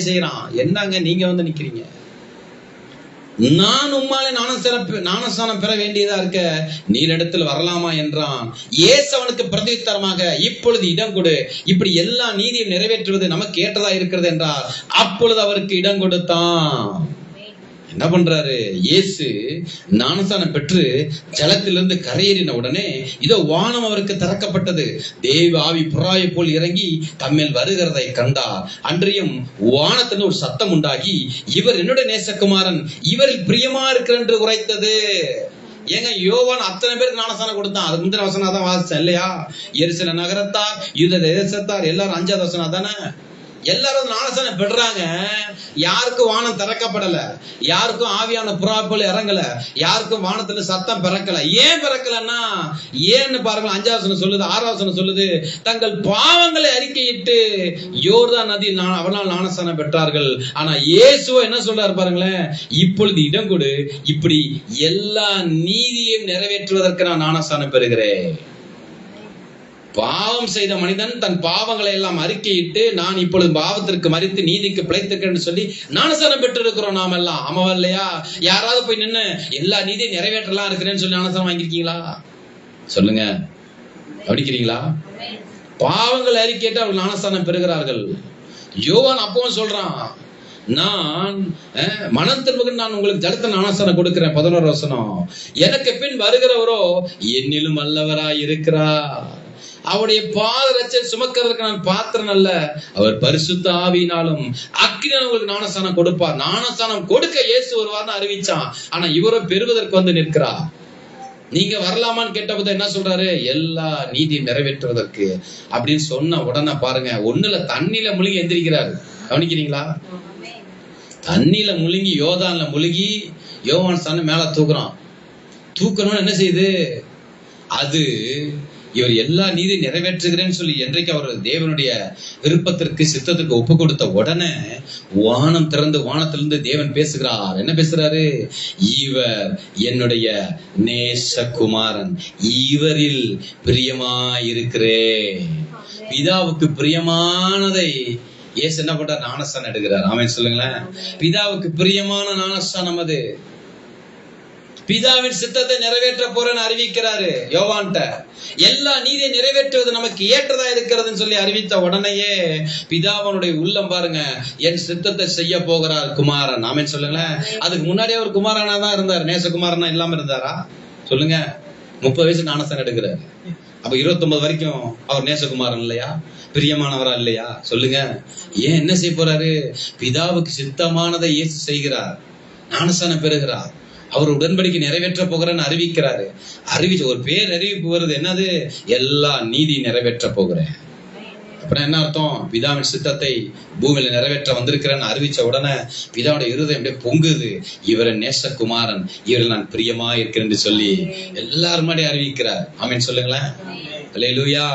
செய்யறான். என்னங்க நீங்க வந்து நிக்கிறீங்க, நான் உம்மாலே ஞானஸ்தானம் பெற வேண்டியதா இருக்க, நீர் இடத்தில் வரலாமா என்றான். இயேசு அவனுக்கு பிரதியுத்தரமாக, இப்பொழுது இடம் கொடு, இப்படி எல்லா நீதியும் நிறைவேற்றுவது நமக்கு ஏற்றதா இருக்கிறது என்றார். அப்பொழுது அவருக்கு இடம் கொடுத்தான். என்ன பண்றாரு? இயேசு ஞானஸ்தானம் பெற்று ஜலத்திலிருந்து கரையேறின உடனே இதோ வானம் அவருக்கு திறக்கப்பட்டது. தேவ ஆவி புறாயை போல் இறங்கி தம்மேல் வருகிறதை கண்டார். அன்றையும் வானத்திலிருந்து ஒரு சத்தம் உண்டாகி, இவர் என்னுடைய நேசகுமாரன், இவரில் பிரியமா இருக்கிற என்று உரைத்தது. ஏங்க, யோவான் அத்தனை பேருக்கு ஞானஸ்தானம் கொடுத்தான். அது முந்தின வசனம் தான் வாசிச்சேன் இல்லையா? எருசலேம் நகரத்தார், யூத தேசத்தார் எல்லாரும் 5வது வசனம் தானே. எல்லாரும் ஞானஸ்தானம் பெறாங்க. யாருக்கும் வானம் திறக்கப்படல, யாருக்கும் ஆவியான புறா போல இறங்கல, யாருக்கும் வானத்துல சத்தம் பிறக்கல. ஏன் பிறக்கலன்னா, ஏன்னு பாருங்க. 5வது வசனம் சொல்லுது, 6வது வசனம் சொல்லுது, தங்கள் பாவங்களை அறிக்கையிட்டு யோர்தான் நதியில் அவனால் ஞானஸ்தானம் பெற்றார்கள். ஆனா இயேசுவ என்ன சொல்றாரு பாருங்களேன், இப்பொழுது இடம் கொடு, இப்படி எல்லா நீதியையும் நிறைவேற்றுவதற்கு நான் ஞானஸ்தானம் பெறுகிறேன். பாவம் செய்த மனிதன் தன் பாவங்களை எல்லாம் அறிக்கையிட்டு, நான் இப்பொழுது பாவத்திற்கு மரித்து நீதிக்கு பிழைத்திருக்கேன்னு சொல்லி ஞானஸ்தானம் பெற்றிருக்கிறோம் நாம் எல்லாம். ஆமாவா இல்லையா? யாராவது போய் நின்று எல்லா நீதியும் நிறைவேற்றலாம் இருக்கிறேன்னு சொல்லி ஞானஸ்தானம் வாங்கிருக்கீங்களா? சொல்லுங்க, படிக்கிறீங்களா? பாவங்களை அறிக்கையிட்டு அவர்கள் ஞானஸ்தானம் பெறுகிறார்கள். யோவான் அப்பவும் சொல்றான், நான் மனம் திரும்புகிற நான் உங்களுக்கு ஜலத்தை ஞானஸ்தானம் கொடுக்கிறேன். 11வது வசனம். எனக்கு பின் வருகிறவரோ என்னிலும் வல்லவராய் இருக்கிறார், அவருடைய பாதரட்சை சுமக்கிறதுக்கு நான் பாத்திரன் அல்ல, அவர் பரிசுத்த ஆவியினாலும் அக்கினியாலும் உங்களுக்கு ஞானஸ்தானம் கொடுப்பார். ஞானஸ்தானம் கொடுக்க இயேசு வருவார்னு அறிவிச்சான். ஆனா இவரோ பெறுவதற்கு வந்து நிற்கிறார். நீங்க வரலாமான்னு கேட்டபோது என்ன சொல்றாரு? எல்லா நீதியும் நிறைவேற்றுவதற்கு அப்படின்னு சொன்ன உடனே பாருங்க, ஒண்ணுல தண்ணியில முழுகி எந்திரிக்கிறாரு. கவனிக்கிறீங்களா? தண்ணியில முழுங்கி யோர்தான்ல முழுகி யோவான் ஸ்நானம் மேல தூக்கணும்னு என்ன செய்யுது? அது இவர் எல்லா நீதியும் நிறைவேற்றுகிறேன்னு சொல்லி என்றைக்கு அவர் தேவனுடைய விருப்பத்திற்கு சித்தத்திற்கு ஒப்பு கொடுத்த உடனே வானம் திறந்து வானத்திலிருந்து தேவன் பேசுகிறார். என்ன பேசுறாரு? இவர் என்னுடைய நேசகுமாரன், இவரில் பிரியமாயிருக்கிறேன். பிதாவுக்கு பிரியமானதை இயேசு என்ன பண்றார்? ஞானஸ்தானம் எடுக்கிறார். ஆமென் சொல்லுங்களேன். பிதாவுக்கு பிரியமான ஞானஸ்தானம் அது. பிதாவின் சித்தத்தை நிறைவேற்ற போறேன்னு அறிவிக்கிறாரு யோவான்ட்ட. எல்லா நீதியை நிறைவேற்றுவது நமக்கு ஏற்றதா இருக்கிறதுன்னு சொல்லி அறிவித்த உடனேயே பிதாவனுடைய உள்ளம் பாருங்க, என் சித்தத்தை செய்ய போகிறார் குமாரன். ஆமென் சொல்லுங்களேன். அதுக்கு முன்னாடியே ஒரு குமாரனா தான் இருந்தார். நேசகுமாரனா இல்லாம இருந்தாரா? சொல்லுங்க. 30 வயசு ஞானஸ்தானம் எடுக்கிறாரு. அப்ப 29 வரைக்கும் அவர் நேசகுமாரன் இல்லையா? பிரியமானவரா இல்லையா? சொல்லுங்க. ஏன் என்ன செய்ய போறாரு? பிதாவுக்கு சித்தமானதை இயேசு செய்கிறார், ஞானஸ்தானம் பெறுகிறார், அவர் உடன்படிக்கை நிறைவேற்ற போகிறேன்னு அறிவிக்கிறாரு. அறிவிச்ச ஒரு பேர் அறிவிப்பு வருது. என்னது? எல்லா நீதி நிறைவேற்ற போகிறேன். அப்புறம் என்ன அர்த்தம்? பிதாவின் சித்தத்தை பூமியில நிறைவேற்ற வந்திருக்கிறேன்னு அறிவிச்ச உடனே பிதாவுடைய இருதயம் அப்படியே பொங்குது. இவரின் நேசகுமாரன், இவரில் நான் பிரியமா இருக்கிறேன் என்று சொல்லி எல்லாரும் முன்னாடி அறிவிக்கிறார். ஆமென் சொல்லுங்களேன். அல்லேலூயா.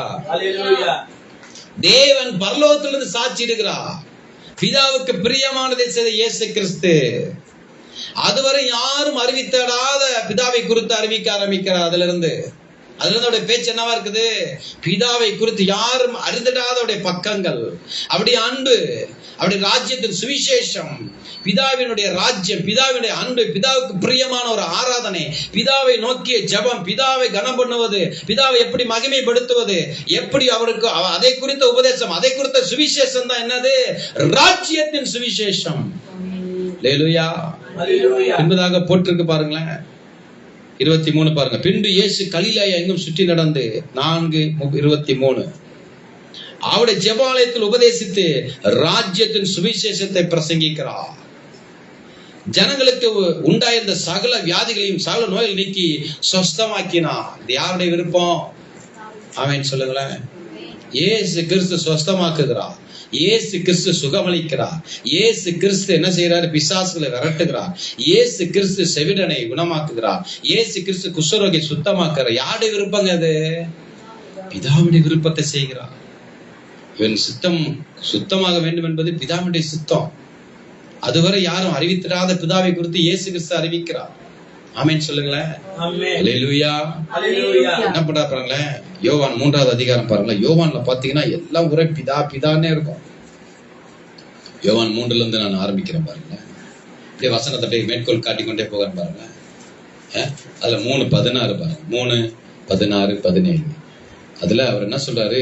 தேவன் பரலோகத்திலிருந்து சாட்சி இடுகிறார். பிதாவுக்கு பிரியமானதை செய்த இயேசு கிறிஸ்து. அதுவரை யாரும் அறிவித்தடாத பிதாவை குறித்து அறிவிக்க ஆரம்பிக்கிறார். அதுல இருந்து அவருடைய பேச்சு என்னவா இருக்குது? பிதாவை குறித்து யாரும் அறிந்திடாத பக்கங்கள், அப்படி அன்பு, அப்படி ராஜ்யத்தின் சுவிசேஷம், பிதாவினுடைய ராஜ்யம், பிதாவினுடைய அன்பு, பிதாவுக்கு பிரியமான ஒரு ஆராதனை, பிதாவை நோக்கிய ஜெபம், பிதாவை கனம் பண்ணுவது, பிதாவை எப்படி மகிமைப்படுத்துவது, எப்படி அவருக்கு அதை குறித்த உபதேசம், அதை குறித்த சுவிசேஷம் தான் என்னது? ராஜ்யத்தின் சுவிசேஷம். அல்லேலூயா. என்பதாக போட்டிருக்கு பாருங்களேன். 23 பாருங்க. பின்பு இயேசு கலிலேயா எங்கும் சுற்றி நடந்து 4:23 அவருடைய ஜெபாலயத்தில் உபதேசித்து ராஜ்யத்தின் சுவிசேஷத்தை பிரசங்கிக்கிறார். ஜனங்களுக்கு உண்டாயிருந்த சகல வியாதிகளையும் சகல நோய்கள் நீக்கி சொஸ்தமாக்கினார். இது யாருடைய விருப்பம்? ஆமென் சொல்லுங்களேன். இயேசு கிறிஸ்து சொஸ்தமாக்குகிறார். இயேசு கிறிஸ்து சுகமளிக்கிறார். இயேசு கிறிஸ்து என்ன செய்யறாரு? பிசாசுகளை விரட்டுகிறார். இயேசு கிறிஸ்து செவிடனை குணமாக்குகிறார். இயேசு கிறிஸ்து குஷ்டரோகியை சுத்தமாக்குறார். யாருடைய விருப்பங்க அது? பிதாவுடைய விருப்பத்தை செய்கிறார். இவன் சித்தம் சுத்தமாக வேண்டும் என்பது பிதாவுடைய சித்தம். அதுவரை யாரும் அறிவித்திராத பிதாவை குறித்து இயேசு கிறிஸ்து அறிவிக்கிறார். ஆமென் சொல்லுங்களேன். அல்லேலூயா. என்ன பண்றா பாருங்களேன். யோவான் 3வது அதிகாரம் பாருங்களேன். யோவான்ல பாத்தீங்கன்னா எல்லாம் ஒரே பிதா பிதான்னே இருக்கும். யோவான் 3ல இருந்து நான் ஆரம்பிக்கிறேன் பாருங்களேன். அப்படியே வசனத்தை அப்படியே மேற்கோள் காட்டிக்கொண்டே போகிறேன் பாருங்களேன். அதுல 3:16 பாருங்க. 3:16-17 அதுல அவர் என்ன சொல்றாரு?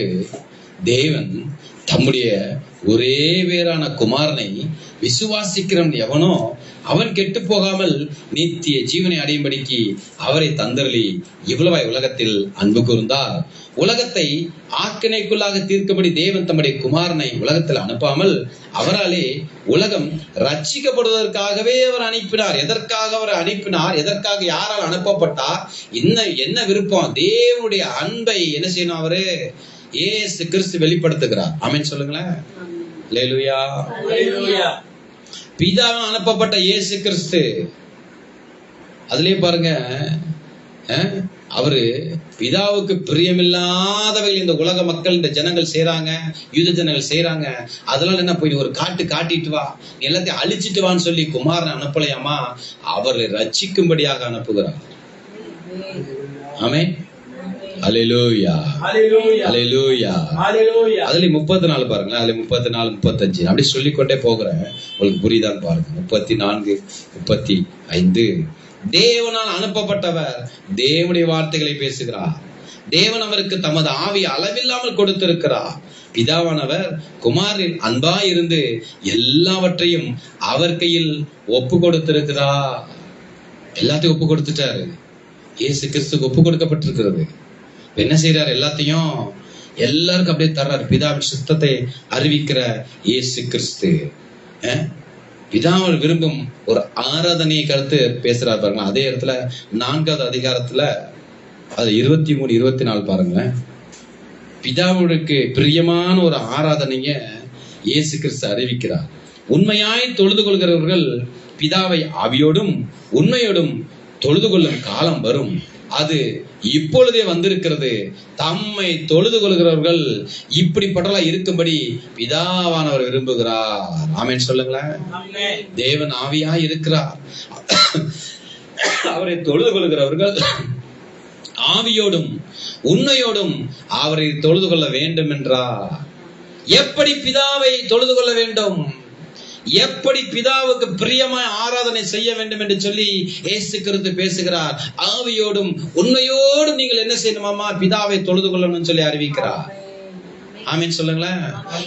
தேவன் தம்முடைய ஒரே வேறான குமாரனை விசுவாசிக்கிறவன் எவனோ அவன் கெட்டு போகாமல் நித்திய ஜீவனை அடையும்படிக்கு அவரை தந்தருளி இவ்வளவாய் உலகத்தில் அன்பு கூர்ந்தார். உலகத்தை ஆக்கினைக்குள்ளாக தீர்க்கும்படி தேவன் தம்முடைய குமாரனை உலகத்தில் அனுப்பாமல் அவராலே உலகம் ரட்சிக்கப்படுவதற்காகவே அவர் அனுப்பினார். எதற்காக அவர் அனுப்பினார்? எதற்காக யாரால் அனுப்பப்பட்டார்? என்ன விருப்பம்? தேவனுடைய அன்பை என்ன செய்யணும்? அவரு இயேசு கிறிஸ்து வெளிப்படுத்துகிறார். ஆமென் சொல்லுங்களேன். அல்லேலூயா. பிதாவால் அனுப்பப்பட்ட இயேசு கிறிஸ்து. அதுலயே பாருங்க, அவரு பிதாவுக்கு பிரியமில்லாதவைகள் இந்த உலக மக்கள், இந்த ஜனங்கள் செய்யறாங்க, யூத ஜனங்கள் செய்யறாங்க. அதனால என்ன, போய் ஒரு காட்டிட்டு வா, எல்லாத்தையும் அழிச்சிட்டு வான்னு சொல்லி குமாரனை அனுப்பலையாமா, அவரை ரட்சிக்கும்படியாக அனுப்புகிறார். ஆமென். அல்லேலூயா. அல்லேலூயா. அதுல 34 பாருங்க. அதுல 34, 35 அப்படி சொல்லிக்கொண்டே போகிறேன். உங்களுக்கு புரியுதான்னு பாருங்க. 34, 35 தேவனால் அனுப்பப்பட்டவர் தேவனுடைய வார்த்தைகளை பேசுகிறார். தேவன் அவருக்கு தமது ஆவி அளவில்லாமல் கொடுத்திருக்கிறார். பிதாவானவர் குமாரில் அன்பாய் இருந்து எல்லாவற்றையும் அவர் கையில் ஒப்பு கொடுத்திருக்கிறார். எல்லாத்தையும் ஒப்பு கொடுத்துட்டாரு. இயேசு கிறிஸ்துக்கு ஒப்பு கொடுக்கப்பட்டிருக்கிறது. என்ன செய்யறாரு? எல்லாத்தையும் எல்லாருக்கும் அப்படியே தர்றாரு. பிதாவின் சித்தத்தை அறிவிக்கிற இயேசு கிறிஸ்து பிதாவை விரும்பும் ஒரு ஆராதனையை கருத்து பேசுறாரு பாருங்க. அதே இடத்துல 4வது அதிகாரத்துல அது 23, 24 பாருங்களேன். பிதாவுக்கு பிரியமான ஒரு ஆராதனைய இயேசு கிறிஸ்து அறிவிக்கிறார். உண்மையாய் தொழுது கொள்கிறவர்கள் பிதாவை ஆவியோடும் உண்மையோடும் தொழுது கொள்ளும் காலம் வரும், அது இப்பொழுதே வந்திருக்கிறது. தம்மை தொழுது கொள்கிறவர்கள் இப்படிப்பட்டலா இருக்கும்படி பிதாவானவர் விரும்புகிறார். ஆமென் சொல்லுங்களேன். தேவன் ஆவியாய் இருக்கிறார். அவரை தொழுது கொள்கிறவர்கள் ஆவியோடும் உண்மையோடும் அவரை தொழுது கொள்ள வேண்டும் என்றார். எப்படி பிதாவை தொழுது கொள்ள வேண்டும், எப்படி பிதாவுக்கு பிரியமாய் ஆராதனை செய்ய வேண்டும் என்று சொல்லி இயேசு கிறிஸ்து பேசுகிறார். ஆவியோடும் உண்மையோடும் நீங்கள் என்ன செய்யணுமாமா? பிதாவை தொழுது கொள்ளணும்னு சொல்லி அறிவிக்கிறார். ஆமென் சொல்லுங்களேன்.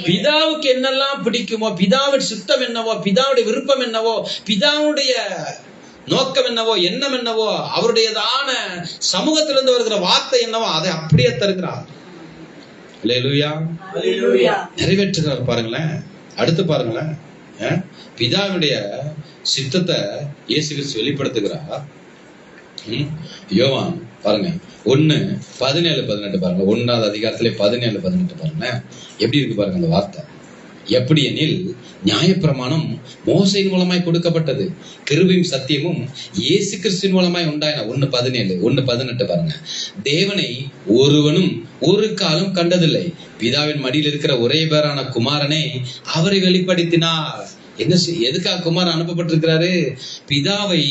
பிதாவுக்கு என்னெல்லாம் பிடிக்குமோ, பிதாவின் சித்தம் என்னவோ, பிதாவுடைய விருப்பம் என்னவோ, பிதாவுடைய நோக்கம் என்னவோ, எண்ணம் என்னவோ, அவருடையதான சமூகத்திலிருந்து வருகிற வார்த்தை என்னவோ, அதை அப்படியே தருகிறார். அல்லேலூயா. நிறைவேற்றுகிறார். பாருங்களேன். அடுத்து பாருங்களேன். பிதாவுடைய சித்தத்தை இயேசு கிறிஸ்து வெளிப்படுத்துகிறார். யோவான் பாருங்க 1:17-18 பாருங்க. 1வது அதிகாரத்திலே 17-18 பாருங்க. எப்படி இருக்கு பாருங்க அந்த வார்த்தை. எப்படி எனில் நியாயப்பிரமாணம் மோசையின் மூலமாய் கொடுக்கப்பட்டது, கிருபையும் சத்தியமும் இயேசு கிறிஸ்துவின் மூலமாய் உண்டாயின. 1:17 1:18 பாருங்க. தேவனை ஒருவனும் ஒரு காலம் கண்டதில்லை, பிதாவின் மடியில் இருக்கிற ஒரே பேரான குமாரனே அவரை வெளிப்படுத்தினார். என்ன எதுக்காக குமாரன் அனுப்பப்பட்டிருக்கிறாரு? பிதாவை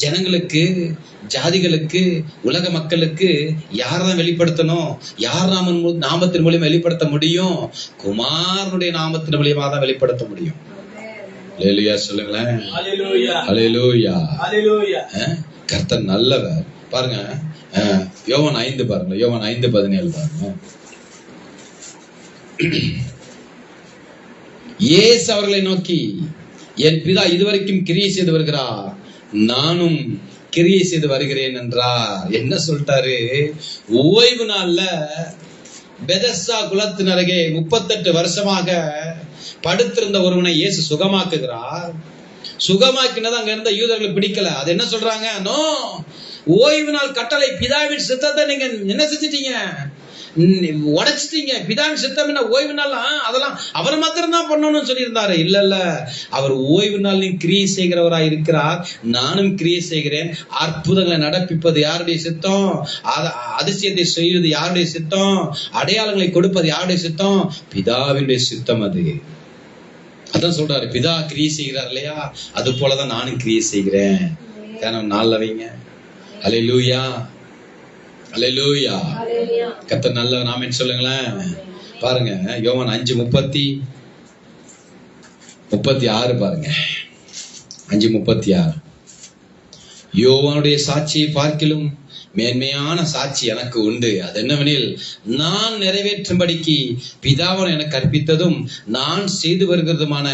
ஜனங்களுக்கு, ஜாதிகளுக்கு, உலக மக்களுக்கு யார்தான் வெளிப்படுத்தணும்? யார் நாமத்தின் மூலியமா வெளிப்படுத்த முடியும்? குமாரனுடைய நாமத்தின் மூலியமா தான் வெளிப்படுத்த முடியும். அல்லேலூயா சொல்லுங்களேன். அல்லேலூயா. கர்த்தர் நல்லவர். பாருங்க யோவான் 5 பாருங்க. யோவான் 5:17 பாருங்க. இயேசு அவர்களை நோக்கி, என் பிதா இதுவரைக்கும் கிரியை செய்து வருகிறார், நானும் கிரியை செய்து வருகிறேன் என்றார். என்ன சொல்லிட்டாரு? ஓய்வு நாள்ல பெதஸ்தா குளத்தின் அருகே 38 வருஷமாக படுத்திருந்த ஒருவனை இயேசு சுகமாக்குகிறார். சுகமாக்கினது அங்க இருந்த யூதர்களுக்கு பிடிக்கல. அது என்ன சொல்றாங்க? நோ, ஓய்வு நாள் கட்டளை, பிதாவின் சித்தத்தை நீங்க என்ன செஞ்சிட்டீங்க? உடைச்சிட்டீங்க. பிதாவின் சித்தம் என்ன? ஓய்வு நாள், அதெல்லாம் அவர் மாத்திரம் தான் பண்ணணும்னு சொல்லியிருந்தாரு. இல்ல, அவர் ஓய்வு நாள் கிரியை செய்கிறவராய் இருக்கிறார், நானும் கிரியை செய்கிறேன். அற்புதங்களை நடப்பிப்பது யாருடைய சித்தம்? அதிசயத்தை செய்வது யாருடைய சித்தம்? அடையாளங்களை கொடுப்பது யாருடைய சித்தம்? பிதாவினுடைய சித்தம். அது அதான் சொல்றாரு, பிதா கிரியை செய்கிறார் இல்லையா, அது போலதான் நானும் கிரியை செய்கிறேன். நாள்ல வைங்க. அல்லேலூயா, அல்லேலூயா. கர்த்தர் நல்ல நாமேன்னு சொல்லுங்களேன். பாருங்க யோவான் 5:36 பாருங்க. 5:36. யோவானுடைய சாட்சியை பார்க்கிலும் மேன்மையான சாட்சி எனக்கு உண்டு. அது என்னவெனில், நான் நிறைவேற்றும்படிக்கு பிதாவன் எனக்கு கற்பித்ததும் நான் செய்து வருகிறதுமான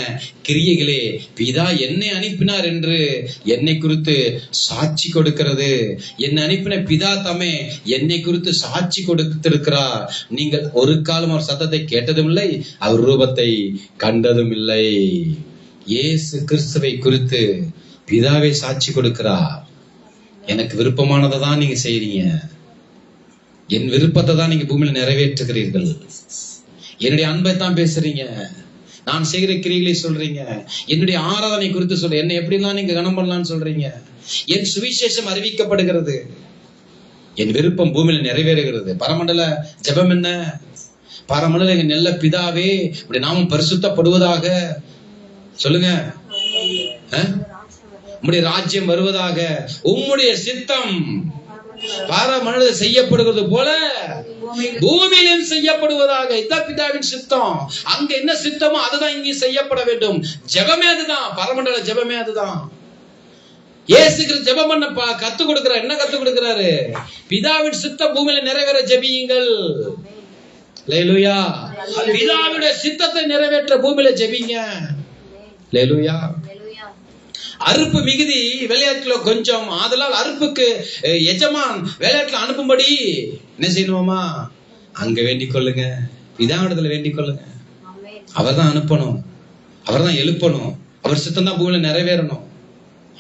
கிரியைகளே பிதா என்னை அனுப்பினார் என்று என்னை குறித்து சாட்சி கொடுக்கிறது. என்னை அனுப்பின பிதா தாமே என்னை குறித்து சாட்சி கொடுத்திருக்கிறார். நீங்கள் ஒரு காலம் அவர் சத்தத்தை கேட்டதும் இல்லை, அவர் ரூபத்தை கண்டதும் இல்லை. இயேசு கிறிஸ்துவை குறித்து பிதாவை சாட்சி கொடுக்கிறார். எனக்கு விருப்பமானதை தான் நீங்க செய்றீங்க, என் விருப்பத்தை தான் நீங்க பூமியில நிறைவேற்றுகிறீர்கள், என்னுடைய அன்பை தான் பேசுறீங்க, நான் செய்கிற கிரிகளை சொல்றீங்க, என்னுடைய ஆராதனை குறித்து சொல்ற, என்ன எப்படிலாம் நீங்க கனம் பண்ணலாம்னு சொல்றீங்க, என் சுவிசேஷம் அறிவிக்கப்படுகிறது, என் விருப்பம் பூமியில நிறைவேறுகிறது. பரமண்டல ஜெபம் என்ன? பரமண்டல எங்க நல்ல பிதாவே உடைய நாமம் பரிசுத்தப்படுவதாக சொல்லுங்க, உம்முடைய ராஜ்யம் வருவதாக, உம்முடைய சித்தம் பரமண்டல செய்யப்படுவது போல பூமியிலும் செய்யப்படுவதாக. இதான் பிதாவின் சித்தம். அங்க என்ன சித்தமோ அதுதான் இங்கே செய்யப்பட வேண்டும். ஜெபமே அதுதான், பரமண்டல ஜெபமே அதுதான். இயேசு கிறிஸ்து ஜெபம் பண்ண கத்து கொடுக்கிறார். என்ன கத்து கொடுக்கிறாரு? பிதாவின் சித்தம் பூமியில நிறைவேற ஜெபியுங்கள். அல்லேலூயா. பிதாவுடைய சித்தத்தை நிறைவேற்ற பூமியில ஜெபிங்க. அல்லேலூயா. அறுப்பு மிகுதி விளையாட்டுல கொஞ்சம், ஆதலால் அறுப்புக்கு எஜமான் விளையாட்டுல அனுப்பும்படி என்ன செய்யணுமா? அங்க வேண்டிக் கொள்ளுங்க, பிதாவிடத்துல வேண்டிக் கொள்ளுங்க. அவர் தான் அனுப்பணும், அவர் தான் எழுப்பணும், அவர் சித்தம் தான் பூமியில நிறைவேறணும்.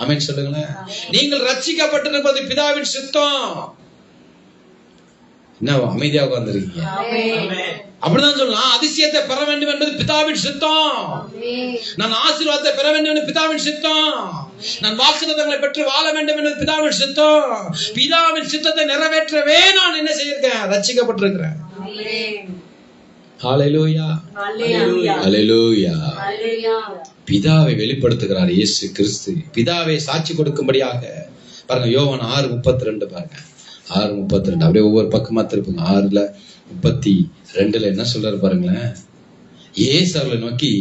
ஆமென் சொல்லுங்களேன். நீங்கள் ரட்சிக்கப்பட்டிருப்பது பிதாவின் சித்தம். என்ன அமைதியாக வந்திருக்கீங்க? அப்படிதான் சொல்லலாம். அதிசயத்தை பெற வேண்டும் என்பது பிதாவின் சித்தம். நான் ஆசீர்வாதத்தை பெற வேண்டும் என்பது பிதாவின் சித்தம். நான் வாக்குத்தத்தங்களை பெற்று வாழ வேண்டும் என்பது பிதாவின் சித்தம். பிதாவின் சித்தத்தை நிறைவேற்றவே நான் என்ன செய்திருக்கேன்? ரட்சிக்கப்பட்டிருக்கிறேன். ஹல்லேலூயா, ஹல்லேலூயா. பிதாவை வெளிப்படுத்துகிறார் இயேசு கிறிஸ்து. பிதாவை சாட்சி கொடுக்கும்படியாக பாருங்க. யோவான் 6:32 பாருங்க. 6:32 அப்படியே ஒவ்வொரு பக்கமா திருப்புங்க. 6:32 என்ன சொல்றாரு பாருங்களேன். இயேசு அவர்களை நோக்கி,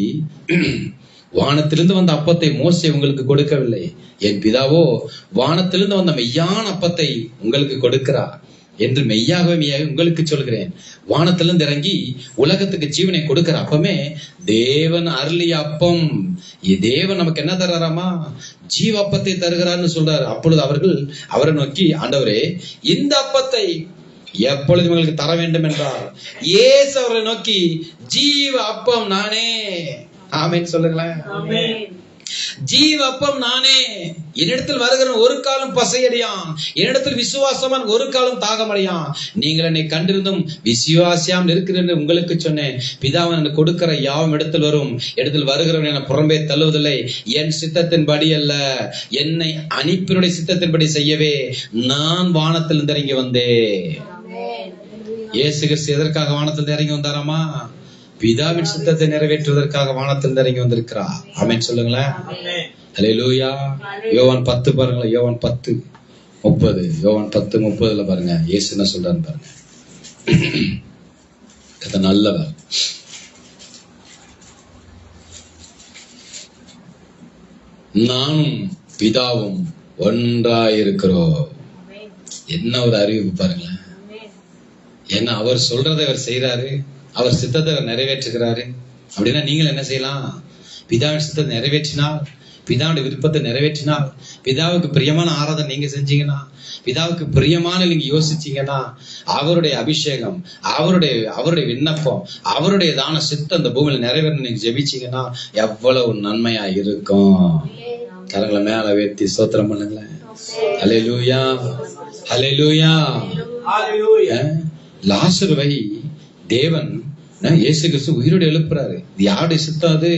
வானத்திலிருந்து வந்த அப்பத்தை மோசே உங்களுக்கு கொடுக்கவில்லை, என் பிதாவோ வானத்திலிருந்து வந்த மெய்யான அப்பத்தை உங்களுக்கு கொடுக்கிறார் என்று மெய்யாகவே மெய்யாக உங்களுக்கு சொல்கிறேன். வானத்திலிருந்து இறங்கி உலகத்துக்கு ஜீவனை கொடுக்கிற அப்பமே தேவன் அருளிய அப்பம். தேவன் நமக்கு என்ன தர்றாராமா? ஜீவ அப்பத்தை தருகிறார்னு சொல்றாரு. அப்பொழுது அவர்கள் அவரை நோக்கி, ஆண்டவரே, இந்த அப்பத்தை எப்பொழுது உங்களுக்கு தர வேண்டும் என்றார். இயேசு அவர்களை நோக்கி, ஜீவ அப்பம் நானே. ஆமென் சொல்லுங்களேன். ஜீவ அப்பம் நானே, என்னிடத்தில் வருகிற ஒரு காலம் பசையடையான், என்னிடத்தில் விசுவாசமான் ஒரு காலம் தாகமடையான். நீங்கள் என்னை கண்டிருந்தும் விசுவாசியாமல் இருக்கிறேன் உங்களுக்கு சொன்னேன். பிதாவன் எனக்கு கொடுக்கிற யாவும் இடத்தில் வரும், இடத்தில் வருகிறவன் என புறம்பே தள்ளுவதில்லை. என் சித்தத்தின்படி அல்ல, என்னை அனுப்பினுடைய சித்தத்தின்படி செய்யவே நான் வானத்திலிருந்து இறங்கி வந்தேன். இயேசு கிறிஸ்து எதற்காக வானத்திலிருந்து இறங்கி வந்தாராமா? பிதாவின் சித்தத்தை நிறைவேற்றுவதற்காக வானத்திலிருந்து இறங்கி வந்திருக்கிறார். ஆமென் சொல்லுங்களேன். அல்லேலூயா. யோவான் 10 பாருங்களேன். யோவான் 10:30. யோவான் 10:30 பாருங்க இயேசு என்ன சொல்றான்னு பாருங்க. கதை நல்லவர். நானும் பிதாவும் ஒன்றாயிருக்கிறோம். என்ன ஒரு அறிவிப்பு பாருங்களேன். ஏன்னா அவர் சொல்றதை அவர் செய்யறாரு, அவர் சித்தத்தை அவர் நிறைவேற்றுகிறாரு. அப்படின்னா நீங்கள் என்ன செய்யலாம்? பிதாவின் சித்தத்தை நிறைவேற்றினால், பிதாவுடைய விருப்பத்தை நிறைவேற்றினால், பிதாவுக்கு பிரியமான ஆராதனை நீங்க செஞ்சீங்கன்னா, பிதாவுக்கு பிரியமான நீங்க யோசிச்சீங்கன்னா, அவருடைய அபிஷேகம், அவருடைய விண்ணப்பம், அவருடைய தான சித்தம் இந்த பூமியில நிறைவேறணும் நீங்க ஜெபிச்சீங்கன்னா எவ்வளவு நன்மையா இருக்கும். கரங்களை மேல உயர்த்தி ஸ்தோத்திரம் பண்ணுங்களேன். அல்லேலூயா, அல்லேலூயா. லாசருவை தேவன் இயேசு கிறிஸ்து உயிரோடு எழுப்புறாரு. இது யாருடைய சித்தம்? அது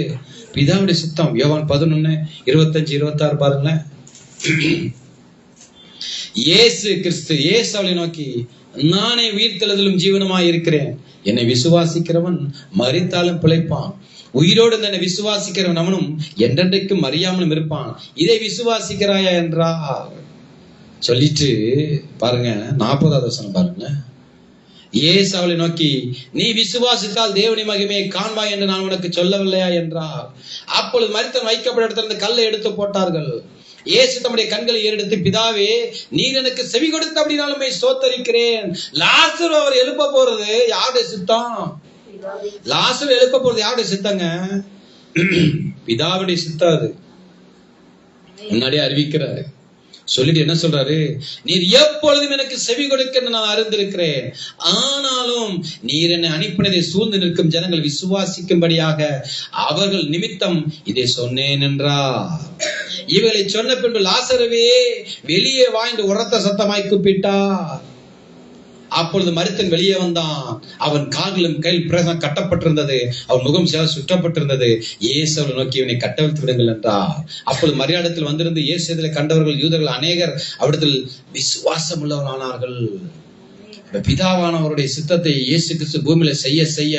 பிதாவுடைய சித்தம். யோவான் 11:25-26 பாருங்களேன். இயேசு கிறிஸ்து இயேசு அவளை நோக்கி, நானே உயிர்த்தெழுதலும் ஜீவனுமாய் இருக்கிறேன். என்னை விசுவாசிக்கிறவன் மரித்தாலும் பிழைப்பான், உயிரோடு என்னை விசுவாசிக்கிறவன் அவனும் என்றென்றைக்கும் மறியாமலும் இருப்பான். இதை விசுவாசிக்கிறாயா என்றார். சொல்லிட்டு பாருங்க 40வது வசனம் பாருங்க. இயேசு அவளை நோக்கி, நீ விசுவாசித்தால் தேவனின் மகிமையை காண்பாய் என்று நான் உனக்கு சொல்லவில்லையா என்றார். அப்பொழுது மரித்தவன் வைக்கப்பட்ட இடத்திலிருந்து கல்லை எடுத்து போட்டார்கள். இயேசு தம்முடைய கண்களை ஏறெடுத்து, பிதாவே நீர் எனக்கு செவி கொடுத்த அப்படினாலுமே ஸ்தோத்தரிக்கிறேன். லாசரு அவர் எழுப்ப போறது யாருடைய சித்தம்? லாசரு எழுப்ப போறது யாருடைய சித்தங்க? பிதாவுடைய சித்தம். அது முன்னாடியே அறிவிக்கிறாரு. சொல்லிட்டு என்ன சொல்றாரு? நீர் எப்பொழுதும் எனக்கு செவி கொடுக்க நான் அறிந்திருக்கிறேன், ஆனாலும் நீர் என்னை அனுப்பினதை சூழ்ந்து நிற்கும் ஜனங்கள் விசுவாசிக்கும்படியாக அவர்கள் நிமித்தம் இதை சொன்னேன் என்றார். இவளை சொன்ன பின்பு லாசருவே வெளியே வாய்ந்து உரத்த சத்தமாய் கூப்பிட்டார். அப்பொழுது மரித்தவன் வெளியே வந்தான். அவன் கால்களும் கையில் பிரேசம் கட்டப்பட்டிருந்தது, அவன் முகம் சுற்றப்பட்டிருந்தது. இயேசு அவளை நோக்கி, இவனை கட்ட வைத்து விடுங்கள் என்றார். அப்பொழுது மரியாதத்தில் வந்திருந்து இயேசு இதில் கண்டவர்கள் யூதர்கள் அநேகர் அவிடத்தில் விசுவாசம் உள்ளவர்களானார்கள். பிதாவானவருடைய சித்தத்தை இயேசு கிறிஸ்து பூமியில செய்ய செய்ய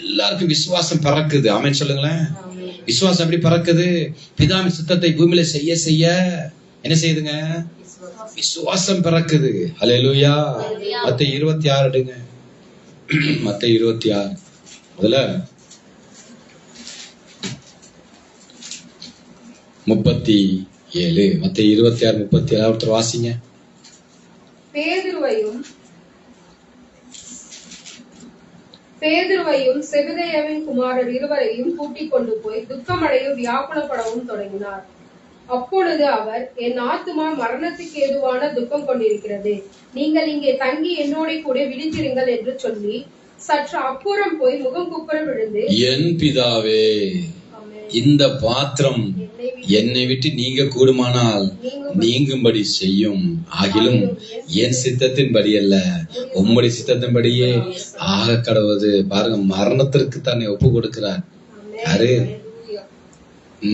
எல்லாருக்கும் விசுவாசம் பறக்குது. ஆமென் சொல்லுங்களேன். விசுவாசம் எப்படி பறக்குது? பிதாவின் சித்தத்தை பூமியில செய்ய செய்ய என்ன செய்யுதுங்க? விசுவாசம் பிறக்குது. அல்லேலூயா. மத்தேயு 26 எடுங்க. மத்தேயு 26 அதுல 37. மத்தேயு 26:37 ஒருத்தர் வாசிங்க. பேதுருவையும் செபதேயுவின் குமாரர் இருவரையும் கூட்டிக் கொண்டு போய் துக்கமடையும் வியாகுலப்படவும் தொடங்கினார். அப்பொழுது அவர், என் ஆத்துமா மரணத்துக்கு ஏதுவான துக்கம் கொண்டிருக்கிறது, நீங்கள் இங்கே தங்கி என்னோட கூட விழித்திருங்கள் என்று சொல்லி சற்று அப்புறம் போய் முகம் குப்புற விழுந்து, என் பிதாவே, இந்த பாத்திரம் என்னை விட்டு நீங்க கூடுமானால் நீங்கும்படி செய்யும், ஆகிலும் என் சித்தத்தின்படி அல்ல உம்முடைய சித்தத்தின்படியே ஆக கடவுது. பாருங்க, மரணத்திற்கு தன்னை ஒப்பு கொடுக்கிறார். யாரு?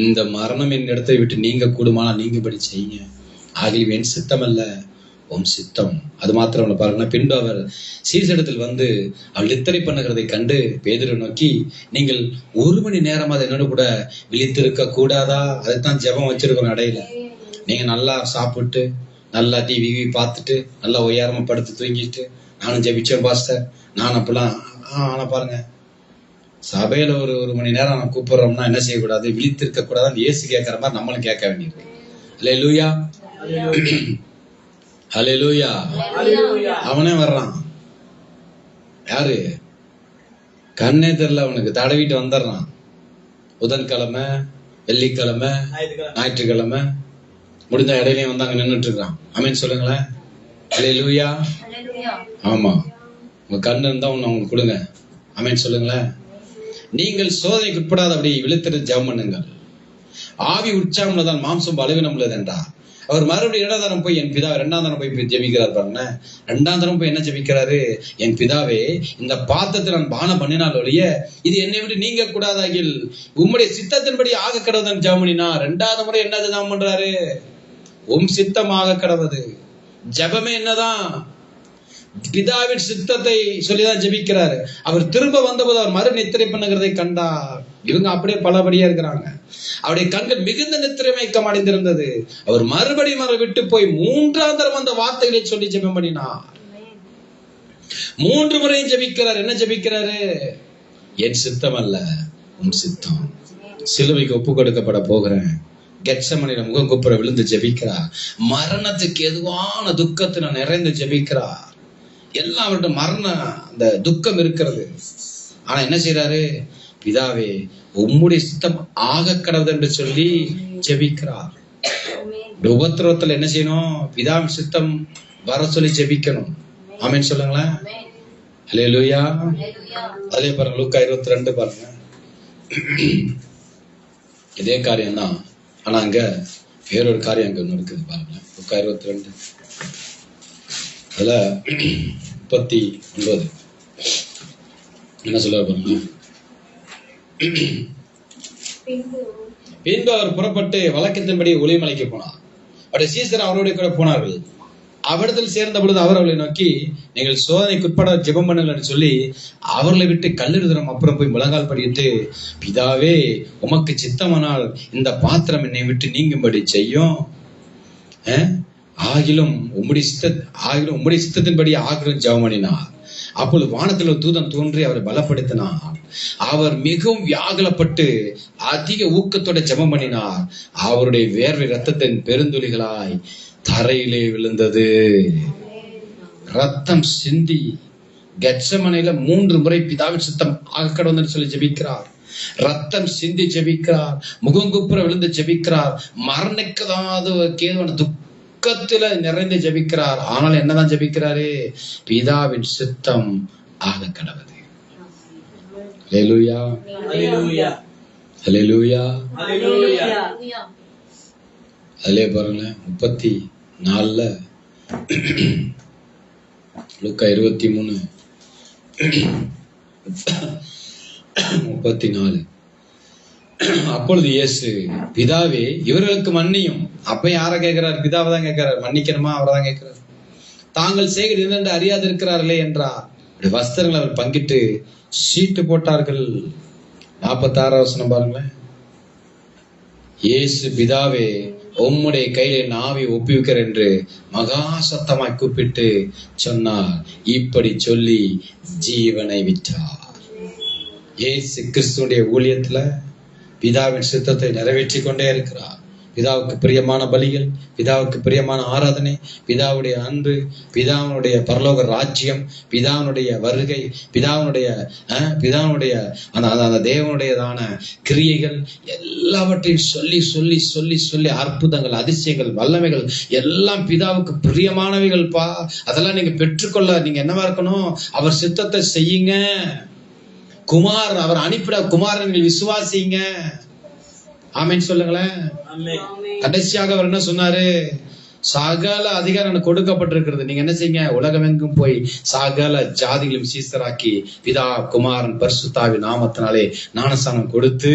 இந்த மரணம் என் இடத்தை விட்டு நீங்க கூடுமானா நீங்கபடி செய்யுங்க, ஆகிலும் என் சித்தம் அல்ல உம் சித்தம். அது மாத்திரம் பாருங்க. பின்பு அவர் சீசரிடத்தில் வந்து அவள் நித்திரை பண்ணுகிறதை கண்டு பேதுருவை நோக்கி, நீங்கள் 1 மணி நேரம் அதை என்னோட கூட விழித்திருக்க கூடாதா? அதைத்தான் ஜெபம் வச்சிருக்கோம் இடையில. நீங்க நல்லா சாப்பிட்டு நல்லா டிவி பார்த்துட்டு நல்லா உயரமா படுத்து தூங்கிட்டு, நானும் ஜெபிச்சேன் பாஸ்டர், நான் அப்பெல்லாம் ஆனா பாருங்க, சபையில ஒரு மணி நேரம் நான் கூப்பிடுறோம்னா என்ன செய்யக்கூடாது? விழித்திருக்க கூடாது. இயேசு கேட்கிற மாதிரி நம்மளும் கேட்க வேண்டியது. அல்லேலூயா, அல்லேலூயா. அவனே வர்றான். யாரு? கண்ணே தெரியல அவனுக்கு, தடவிட்டு வந்துடுறான். புதன்கிழமை, வெள்ளிக்கிழமை, ஞாயிற்றுக்கிழமை முடிஞ்ச இடையிலையும் வந்து அங்க நின்றுட்டு இருக்கான். ஆமென் சொல்லுங்களேன். அல்லேலூயா. ஆமா, உங்க கண்ணு இருந்தா ஒண்ணு அவங்களுக்கு கொடுங்க. ஆமென் சொல்லுங்களேன். நீங்கள் சோதனைக்கு உட்படாத அப்படி விழித்திரு ஜெபம் பண்ணுங்கள். ஆவி உற்சாகம் உள்ளதால் மாம்சம் பலவீனம் உள்ளது என்றார். அவர் மறுபடியும் 2ஆம் தரம் போய் என் பிதா 2ஆம் தரம் போய் ஜெபிக்கிறார் பாருங்க. 2ஆம் தரம் போய் என்ன ஜெபிக்கிறாரு? என் பிதாவே, இந்த பாத்திரத்தை நான் பானம் பண்ணினால் ஒழிய இது என்னை விட்டு நீங்க கூடாதாகில் உம்முடைய சித்தத்தின்படி ஆக கடவுதன் ஜெபம் பண்ணினார். 2ஆவது முறை என்ன ஜெபம் பண்றாரு? உம் சித்தம் ஆக கடவுது. ஜெபமே என்னதான்? பிதாவின் சித்தத்தை சொல்லிதான் ஜெபிக்கிறாரு. அவர் திரும்ப வந்தபோது அவர் மறு நித்திரை பண்ணுகிறதை கண்டார். இவங்க அப்படியே பலபடியா இருக்கிறாங்க. அவருடைய கண்கள் மிகுந்த நித்திரை மயக்கம் அடைந்திருந்தது. அவர் மறுபடியும் அவரை விட்டு போய் 3ஆம் தரம் அந்த வார்த்தைகளை சொல்லி ஜெபம் பண்ணினார். 3 முறையும் ஜெபிக்கிறார். என்ன ஜெபிக்கிறாரு? என் சித்தம் அல்ல, உன் சித்தம். சிலுவைக்கு ஒப்பு கொடுக்கப்பட போகிறேன். கெத்செமனில முகம் குப்புற விழுந்து ஜெபிக்கிறார். மரணத்துக்கு எதுவான துக்கத்தை நிறைந்து ஜெபிக்கிறார். எல்லாம் அவர்கிட்ட மரண அந்த துக்கம் இருக்கிறது. ஆனா என்ன செய்யறாரு? பிதாவே, உம்முடைய சித்தம் ஆக கடவுது என்று சொல்லி ஜெபிக்கிறார். உபத்திரவத்துல என்ன செய்யணும்? பிதாவின் சித்தம் வர சொல்லி ஜெபிக்கணும். ஆமென் சொல்லுங்களேன். அல்லேலூயா. அதே பாருங்க, லூக்கா 22 பாருங்க. இதே காரியம் தான். ஆனா அங்க வேறொரு காரியம் அங்க ஒண்ணு இருக்குது பாருங்க. லூக்கா 22 அதுல 39 என்ன சொல்ல பாருங்க. பின்பு அவர் புறப்பட்டு வழக்கத்தின்படி ஒளிமலைக்கு போனார். அவருடைய சீசர் அவரோட கூட போனார்கள். அவ்விடத்தில் சேர்ந்த பொழுது அவர் அவர்களை நோக்கி, நீங்கள் சோதனைக்கு உட்பட ஜெபம் பண்ணுங்கள் என்று சொல்லி அவர்களை விட்டு கல்லெடுதரம் அப்புறம் போய் முழங்கால் படிட்டு, பிதாவே, உமக்கு சித்தமானால் இந்த பாத்திரம் என்னை விட்டு நீங்கும்படி செய்யும். ஆகிலும் உம்முடைய சித்தத்தின்படி ஆகிலும் ஜெபம் பண்ணினார். அப்பொழுது வானத்தில் ஒரு தூதன் தோன்றி அவரை பலப்படுத்தினார். அவர் மிகவும் வியாகுலப்பட்டு அதிக ஊக்கத்தோட ஜெபம் பண்ணினார். அவருடைய வேர்வை ரத்தத்தின் பெருந்துளிகளாய் தரையிலே விழுந்தது. ரத்தம் சிந்தி கெத்செமனையில 3 முறை பிதாவின் சித்தம் ஆக கடவுள்னு சொல்லி ஜெபிக்கிறார். ரத்தம் சிந்தி ஜெபிக்கிறார். முகங்குப்புற விழுந்து ஜெபிக்கிறார். மரணிக்கதாது கேதுவான துக்கத்துல நிறைந்து ஜெபிக்கிறார். ஆனால் என்னதான் ஜெபிக்கிறாரு? பிதாவின் சித்தம் ஆக கடவுது. அல்லேலூயா, அல்லேலூயா, அல்லேலூயா, அல்லேலூயா. அதிலே பாருங்களேன் 34 லூக்கா 23 34. அப்பொழுது இயேசு, பிதாவே, இவர்களுக்கு மன்னியும். அப்ப யார கேட்கிறார்? பிதாவை தான் கேட்கிறார். மன்னிக்கணுமா? அவரை தான் கேட்கிறார். தாங்கள் செய்கிறது என்னென்று அறியாது இருக்கிறார்களே என்றார். வஸ்திரங்களை அவர் பங்கிட்டு சீட்டு போட்டார்கள். 46 வசனம் பாருங்களேன். இயேசு, பிதாவே, உம்முடைய கையில நாவை ஒப்புவிக்கிறேன் என்று மகா சத்தமாய் கூப்பிட்டு சொன்னார். இப்படி சொல்லி ஜீவனை விட்டார். இயேசு கிறிஸ்துடைய ஊழியத்துல பிதாவின் சித்தத்தை நிறைவேற்றி கொண்டே இருக்கிறார். பிதாவுக்கு பிரியமான பலிகள், பிதாவுக்கு பிரியமான ஆராதனை, பிதாவுடைய அன்பு, பிதாவுடைய பரலோக ராஜ்யம், பிதாவுடைய வருகை, பிதாவுடைய அந்த தேவனுடையதான கிரியைகள் எல்லாவற்றையும் சொல்லி சொல்லி சொல்லி சொல்லி அற்புதங்கள், அதிசயங்கள், வல்லமைகள் எல்லாம் பிதாவுக்கு பிரியமானவைகள் பா. அதெல்லாம் நீங்க பெற்றுக்கொள்ள நீங்க என்னவா இருக்கணும்? அவர் சித்தத்தை செய்யுங்க. அவர் அனுப்பிட குமாரன் நீங்கள் விசுவாசிங்க. ஆமென் சொல்லுங்களேன். கடைசியாக அவர் என்ன சொன்னாரு? சகல அதிகாரம் எனக்கு கொடுக்கப்பட்டிருக்கிறது. நீங்க என்ன செய்யுங்க? உலகமெங்கும் போய் சகல ஜாதிகளையும் சீசராக்கி பிதா, குமாரன், பரிசுத்தாவின் நாமத்தினாலே ஞானஸ்நானம் கொடுத்து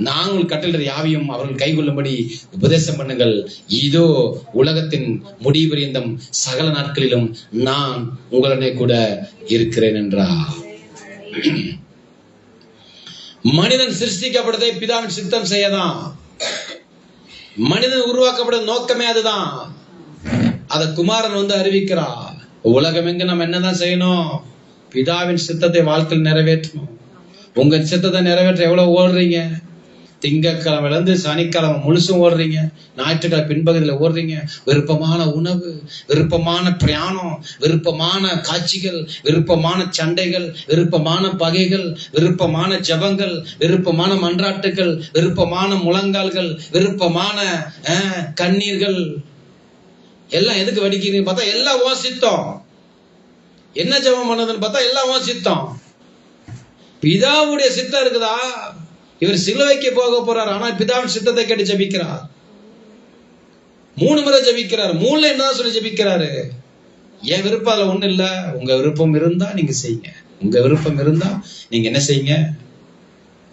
நாங்கள் கட்டளை யாவையும் அவர்கள் கைகொள்ளும்படி உபதேசம் பண்ணுங்கள். இதோ உலகத்தின் முடிபரியந்தம் சகல நாட்களிலும் நான் உங்களுடனே கூட இருக்கிறேன் என்றார். மனிதன் சிருஷ்டிக்கப்படுறதை பிதாவின் சித்தம் செய்யதான். மனிதன் உருவாக்கப்பட நோக்கமே அதுதான். அத குமாரன் வந்து அறிவிக்கிறார். உலகம் எங்க நம்ம என்னதான் செய்யணும்? பிதாவின் சித்தத்தை வாழ்க்கையில் நிறைவேற்றணும். உங்க சித்தத்தை நிறைவேற்ற எவ்வளவு ஓடுறீங்க? திங்கட்கிழமைல இருந்து சனிக்கிழமை முழுசும் ஓடுறீங்க. ஞாயிற்றுக்கிழமை பின்பகுதியில ஓடுறீங்க. விருப்பமான உணவு, விருப்பமான பிரயாணம், விருப்பமான காட்சிகள், விருப்பமான சண்டைகள், விருப்பமான பகைகள், விருப்பமான ஜபங்கள், விருப்பமான மன்றாட்டுகள், விருப்பமான முழங்கால்கள், விருப்பமான கண்ணீர்கள் எல்லாம் எதுக்கு வடிக்கிறீங்க பார்த்தா எல்லாம் வாசித்தோம். என்ன ஜபம் பண்ணதுன்னு பார்த்தா எல்லாம் வாசித்தோம். பிதாவுடைய சித்தம் இருக்குதா? இவர் சிலுவைக்கு போக போறார். ஆனால் பிதாவின் சித்தத்தை கேட்டு ஜெபிக்கிறார். 3 முறை ஜெபிக்கிறார். 3ல என்னதான் சொல்லி ஜெபிக்கிறாரு? என் விருப்பம் அதுல ஒண்ணு இல்ல, உங்க விருப்பம் இருந்தா நீங்க செய்யுங்க. உங்க விருப்பம் இருந்தா நீங்க என்ன செய்யுங்க,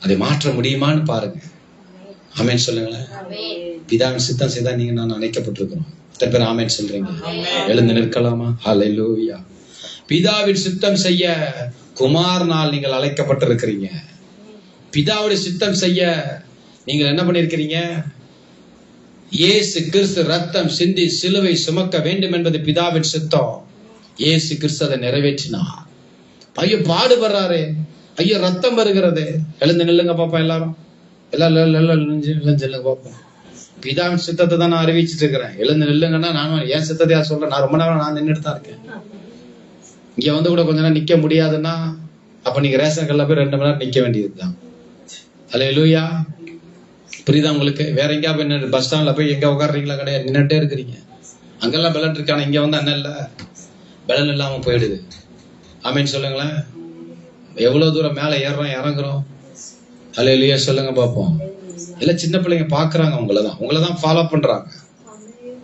அதை மாற்ற முடியுமான்னு பாருங்க. ஆமென் சொல்லுங்களேன். பிதாவின் சித்தம் செய்தா நீங்க நான் அழைக்கப்பட்டிருக்கிறோம். எத்தனை பேர் ஆமென் சொல்றீங்க? எழுந்து நிற்கலாமா? ஹல்லேலூயா. பிதாவின் சித்தம் செய்ய குமாரனால் நீங்கள் அழைக்கப்பட்டிருக்கிறீங்க. பிதாவுடைய சித்தம் செய்ய நீங்கள் என்ன பண்ணிருக்கிறீங்க? இயேசு கிறிஸ்து ரத்தம் சிந்தி சிலுவை சுமக்க வேண்டும் என்பது பிதாவின் சித்தம். இயேசு கிறிஸ்து அதை நிறைவேற்றினார். ஐயோ பாடுபடுறாரு, ஐயோ ரத்தம் வருகிறது. எழுந்து நில்லுங்க பாப்பா, எல்லாரும் எல்லாரும் பாப்பா. பிதாவின் சித்தத்தை தான் நான் அறிவிச்சிட்டு இருக்கிறேன். எழுந்து நில்லுங்கன்னா நானும் என் சித்தத்தையா சொல்றேன். நான் ரொம்ப நேரம் நான் நின்றுட்டு தான் இருக்கேன். இங்க வந்து கூட கொஞ்ச நேரம் நிக்க முடியாதுன்னா அப்ப நீங்க ரேஷன் கல்ல போய் 2 மணி நேரம் நிக்க வேண்டியதுதான். ஹல்லேலூயா. புரியுதா உங்களுக்கு? வேற எங்கேயா போய் பஸ் ஸ்டாண்ட்ல போய் எங்க உட்காடுறீங்களா? கிடையாது, நின்றுட்டே இருக்கிறீங்க. அங்கெல்லாம் பெலன் இருக்கான, இங்க வந்து அண்ணன் இல்ல, பெலன் இல்லாம போயிடுது. ஆமீன் சொல்லுங்களேன். எவ்வளவு தூரம் மேல ஏறுறோம் இறங்குறோம். ஹல்லேலூயா சொல்லுங்க பாப்போம். இல்ல சின்ன பிள்ளைங்க பாக்குறாங்க, உங்களதான் ஃபாலோ பண்றாங்க.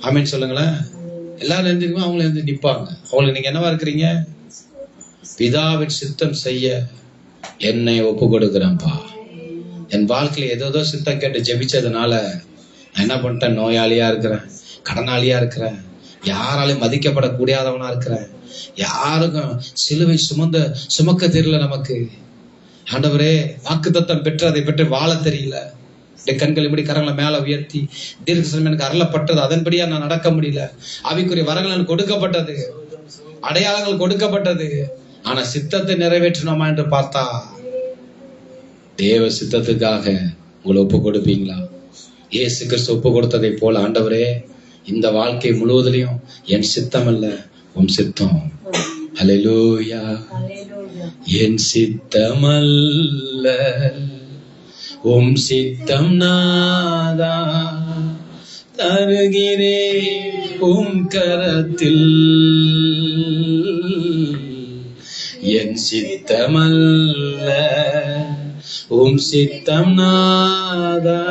ஆமீன் சொல்லுங்களேன். எல்லாரும் எழுந்திருக்கும், அவங்களும் எழுந்து நிப்பாங்க. அவங்களுக்கு நீங்க என்னவா இருக்கிறீங்க? பிதாவின் சித்தம் செய்ய என்னை ஒப்பு கொடுக்கிறேன்ப்பா. என் வாழ்க்கையில ஏதோ சித்தம் கேட்டு ஜெபிச்சதுனால நான் என்ன பண்ணிட்டேன்? நோயாளியா இருக்கிறேன், கடனாளியா இருக்கிறேன், யாராலையும் மதிக்கப்படக்கூடியாதவனா இருக்கிறேன், யாருக்கும் சிலுவை சுமக்க தெரியல. நமக்கு ஆண்டவரே வாக்குத்தத்தம் பெற்று அதை பெற்று வாழ தெரியல. கண்கள் இப்படி கரங்களை மேல உயர்த்தி தீர்க்கதரிசனம் எனக்கு அருளப்பட்டது, அதன்படியா நான் நடக்க முடியல. ஆவிக்குரிய வரங்கள் எனக்கு கொடுக்கப்பட்டது, அடையாளங்கள் கொடுக்கப்பட்டது. ஆனா சித்தத்தை நிறைவேற்றணுமா என்று பார்த்தா தேவ சித்தத்துக்காக உங்களை ஒப்பு கொடுப்பீங்களா? இயேசு கிறிஸ்து ஒப்பு கொடுத்ததை போல ஆண்டவரே இந்த வாழ்க்கை முழுவதிலையும் என் சித்தம் அல்ல உம் சித்தம். ஹல்லேலூயா. என் சித்தம் அல்ல உம் சித்தம் நாதா, தருகிறேன் உம் கரத்தில். என் சித்தம் அல்ல உம் சித்தம் நாதா,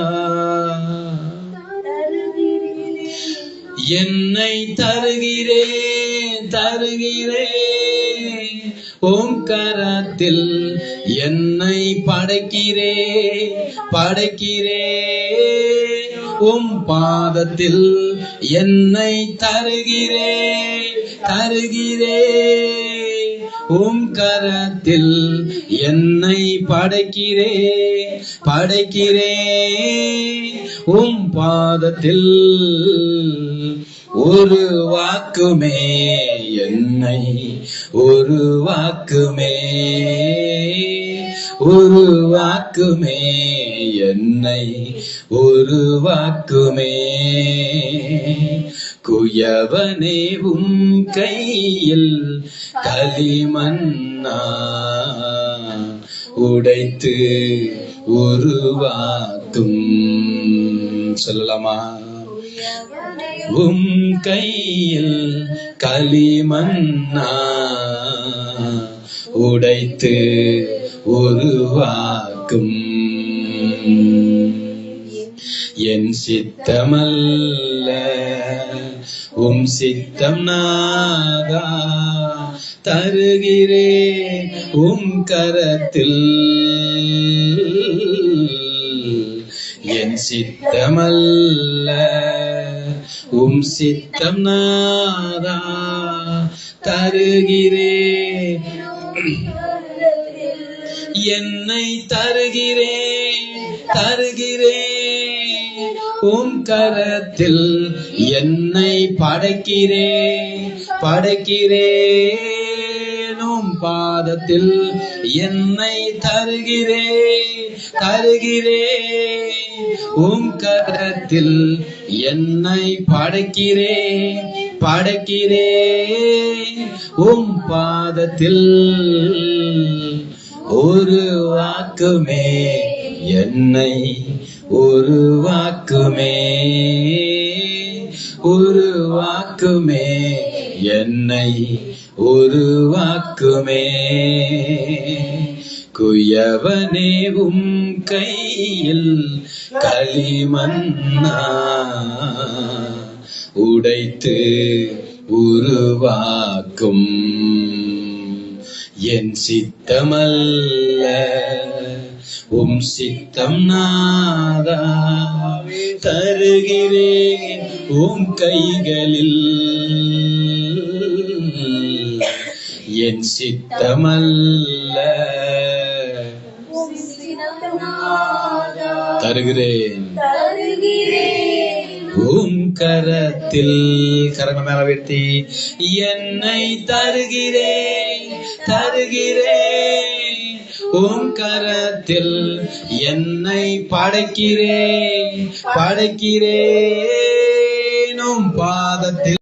என்னை தருகிறேன் உம் கரத்தில். என்னை படைக்கிறேன் உம் பாதத்தில். என்னை தருகிறேன் உம் கரத்தில். என்னை படைக்கிறேன் உம் பாதத்தில். ஒரு வாக்குமே என்னை உருவாக்குமே, உருவாக்குமே என்னை உருவாக்குமே. குயவனே உம் கையில் களிமண்ணா உடைத்து உருவாக்கும். சொல்லலாமா? உம் கையில் களிமண்ணா உடைத்து உருவாக்கும். என் சித்தமல்ல உம் சித்தம் நாதா, தருகிறேன் உம் கரத்தில். என் சித்தமல்ல உம் சித்தம் நாதா, தருகிறேன். என்னை தருகிறேன் உம் கரத்தில். என்னை படைக்கிறேன் உம் பாதத்தில். என்னை தருகிறேன் உம் கரத்தில். என்னை படைக்கிறேன் உம் பாதத்தில். உருவாக்குமே என்னை உருவாக்குமே, உருவாக்குமே என்னை உருவாக்குமே. குயவனே உம் கையில் களிமண்ணா உடைத்து உருவாக்கும். என் சித்தமல்ல உம் சித்தம் நாதா, தருகிறேன் உம் கைகளில். என் சித்தமல்ல தருகிறேன் உம் கரத்தில். கரங்கள் மேல உயர்த்தி, என்னை தருகிறேன் உம் கரத்தில், என்னை படைக்கிறேன் உம் பாதத்தில்.